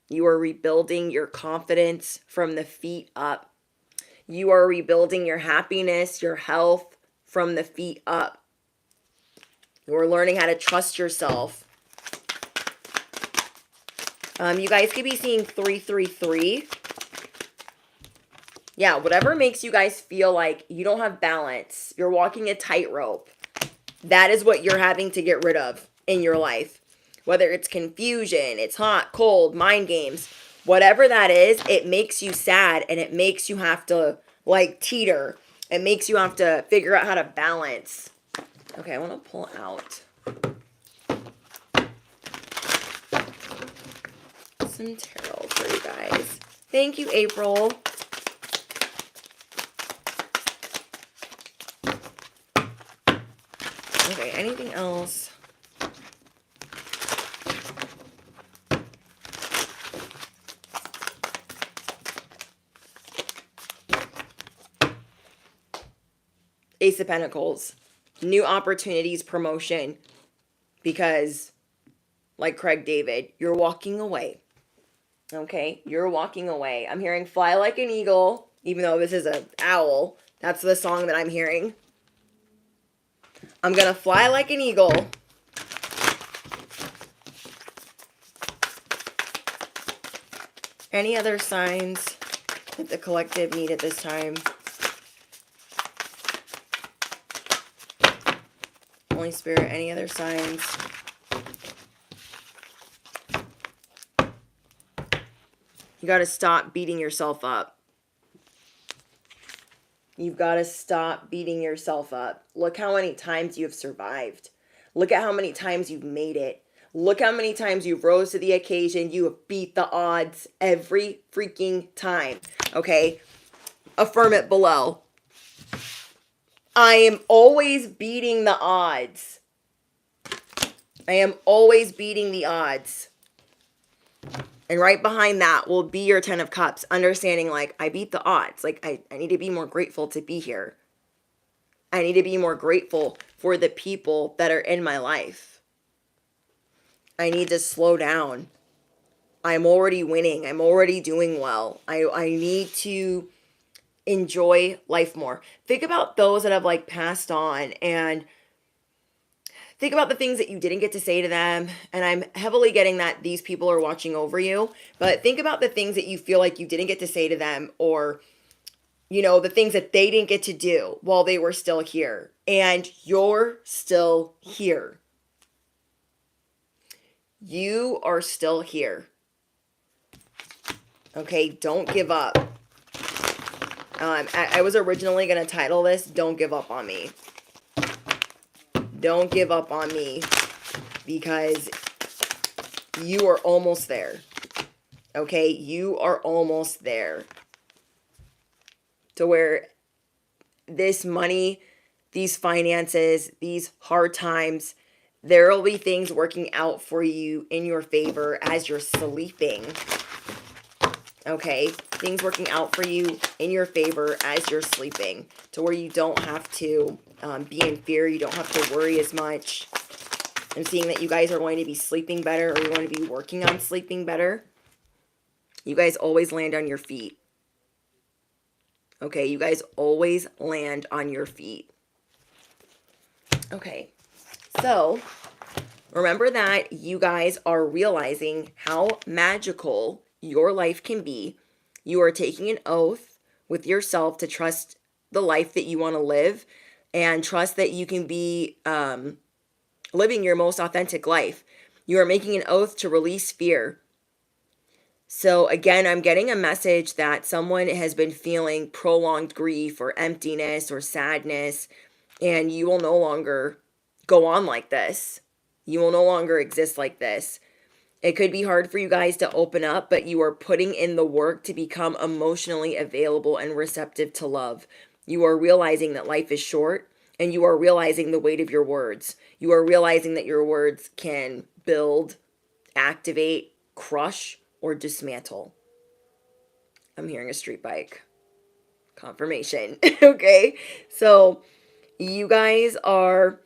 You are rebuilding your confidence from the feet up. You are rebuilding your happiness, your health from the feet up. You are learning how to trust yourself. You guys could be seeing 333. Yeah, whatever makes you guys feel like you don't have balance, you're walking a tightrope, that is what you're having to get rid of in your life. Whether it's confusion, it's hot, cold, mind games, whatever that is, it makes you sad and it makes you have to, like, teeter. It makes you have to figure out how to balance. Okay, I want to pull out some tarot for you guys. Thank you, April. Okay, anything else? Ace of Pentacles. New opportunities, promotion. Because, like Craig David, you're walking away. Okay, you're walking away. I'm hearing fly like an eagle, even though this is an owl. That's the song that I'm hearing. I'm going to fly like an eagle. Any other signs that the collective need at this time? Holy Spirit, any other signs? You got to stop beating yourself up. You've got to stop beating yourself up. Look how many times you've survived. Look at how many times you've made it. Look how many times you've rose to the occasion. You have beat the odds every freaking time. Okay? Affirm it below. I am always beating the odds. I am always beating the odds. And right behind that will be your 10 of Cups. Understanding, like, I beat the odds. Like, I need to be more grateful to be here. I need to be more grateful for the people that are in my life. I need to slow down. I'm already winning. I'm already doing well. I need to enjoy life more. Think about those that have, like, passed on, and think about the things that you didn't get to say to them. And I'm heavily getting that these people are watching over you. But think about the things that you feel like you didn't get to say to them, or, you know, the things that they didn't get to do while they were still here. And you're still here. You are still here. Okay, don't give up. I was originally going to title this, Don't Give Up on Me. Don't give up on me, because you are almost there. Okay, you are almost there. to where this money, these finances, these hard times, there will be things working out for you in your favor as you're sleeping. Okay, things working out for you in your favor as you're sleeping, to where you don't have to be in fear. You don't have to worry as much. I'm seeing that you guys are going to be sleeping better, or you're going to be working on sleeping better. You guys always land on your feet. Okay, you guys always land on your feet. Okay, so remember that you guys are realizing how magical your life can be. You are taking an oath with yourself to trust the life that you want to live, and trust that you can be living your most authentic life. You are making an oath to release fear. So again, I'm getting a message that someone has been feeling prolonged grief or emptiness or sadness, and you will no longer go on like this. You will no longer exist like this. It could be hard for you guys to open up, but you are putting in the work to become emotionally available and receptive to love. You are realizing that life is short, and you are realizing the weight of your words. You are realizing that your words can build, activate, crush, or dismantle. I'm hearing a street bike. Confirmation. Okay. So you guys are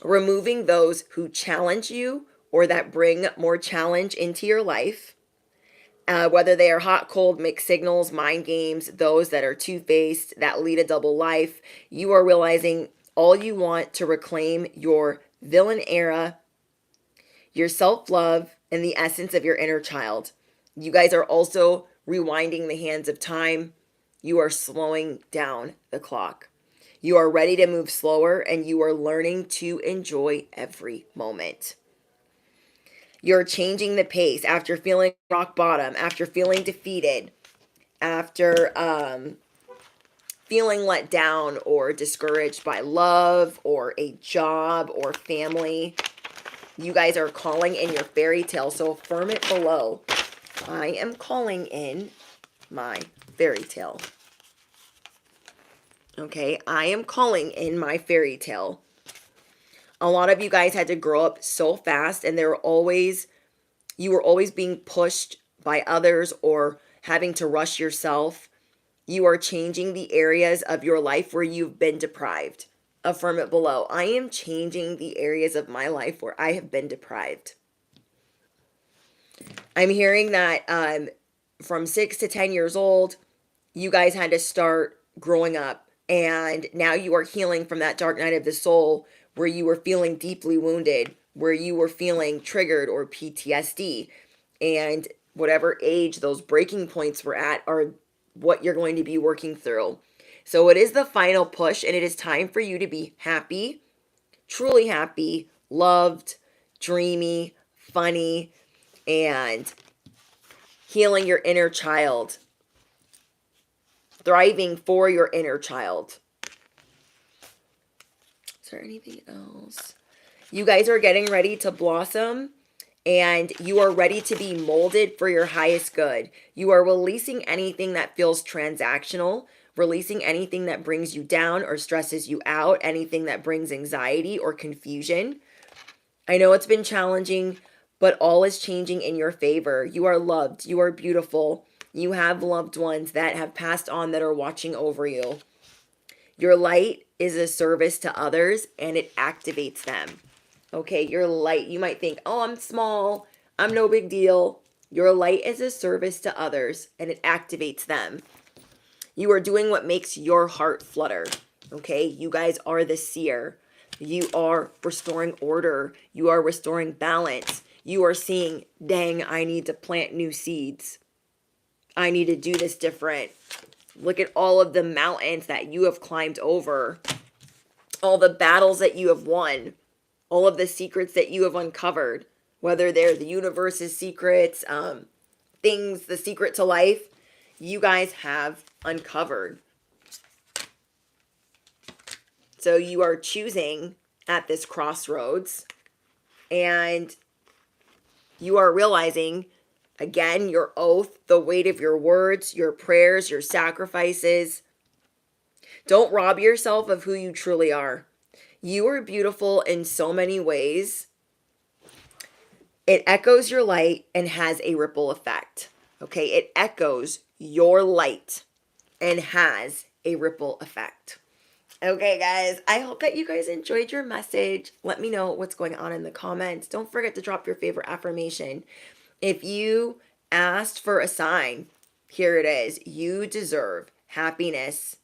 removing those who challenge you or that bring more challenge into your life. Whether they are hot, cold, mixed signals, mind games, those that are two-faced, that lead a double life, you are realizing all you want to reclaim your villain era, your self-love, and the essence of your inner child. You guys are also rewinding the hands of time. You are slowing down the clock. You are ready to move slower, and you are learning to enjoy every moment. You're changing the pace after feeling rock bottom, after feeling defeated, after feeling let down or discouraged by love or a job or family. You guys are calling in your fairy tale. So affirm it below. I am calling in my fairy tale. Okay, I am calling in my fairy tale. A lot of you guys had to grow up so fast, and you were always being pushed by others or having to rush yourself. You are changing the areas of your life where you've been deprived. Affirm it below. I am changing the areas of my life where I have been deprived. I'm hearing that from 6 to 10 years old, you guys had to start growing up. And now you are healing from that dark night of the soul where you were feeling deeply wounded, where you were feeling triggered or PTSD. And whatever age those breaking points were at are what you're going to be working through. So it is the final push, and it is time for you to be happy, truly happy, loved, dreamy, funny, and healing your inner child, thriving for your inner child. Is there anything else? You guys are getting ready to blossom, and you are ready to be molded for your highest good. You are releasing anything that feels transactional, releasing anything that brings you down or stresses you out, anything that brings anxiety or confusion. I know it's been challenging, but all is changing in your favor. You are loved. You are beautiful. You have loved ones that have passed on that are watching over you. Your light is a service to others, and it activates them. Okay, your light, you might think, oh, I'm small, I'm no big deal. Your light is a service to others, and it activates them. You are doing what makes your heart flutter. Okay, you guys are the seer. You are restoring order. You are restoring balance. You are seeing, dang, I need to plant new seeds. I need to do this different. Look at all of the mountains that you have climbed over, all the battles that you have won, all of the secrets that you have uncovered, whether they're the universe's secrets, things, the secret to life, you guys have uncovered. So you are choosing at this crossroads, and you are realizing Again, your oath, the weight of your words, your prayers, your sacrifices. Don't rob yourself of who you truly are. You are beautiful in so many ways. It echoes your light and has a ripple effect. Okay, it echoes your light and has a ripple effect. Okay, guys, I hope that you guys enjoyed your message. Let me know what's going on in the comments. Don't forget to drop your favorite affirmation. If you asked for a sign, here it is. You deserve happiness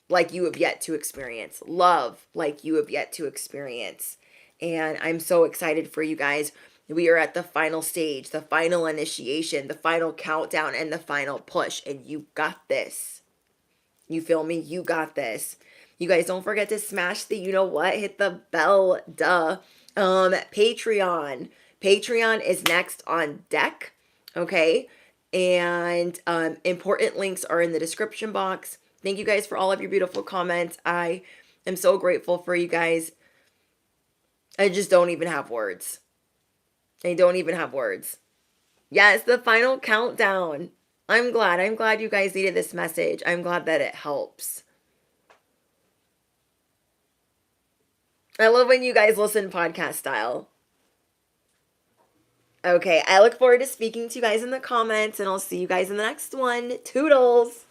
like you have yet to experience, love like you have yet to experience. And I'm so excited for you guys. We are at the final stage, the final initiation, the final countdown, and the final push. And you got this. You feel me? You got this. You guys don't forget to smash the you know what, hit the bell, duh. Patreon. Patreon is next on deck. Okay. And important links are in the description box. Thank you guys for all of your beautiful comments. I am so grateful for you guys. I just don't even have words. I don't even have words. Yes, the final countdown. I'm glad. I'm glad you guys needed this message. I'm glad that it helps. I love when you guys listen podcast style. Okay, I look forward to speaking to you guys in the comments, and I'll see you guys in the next one. Toodles!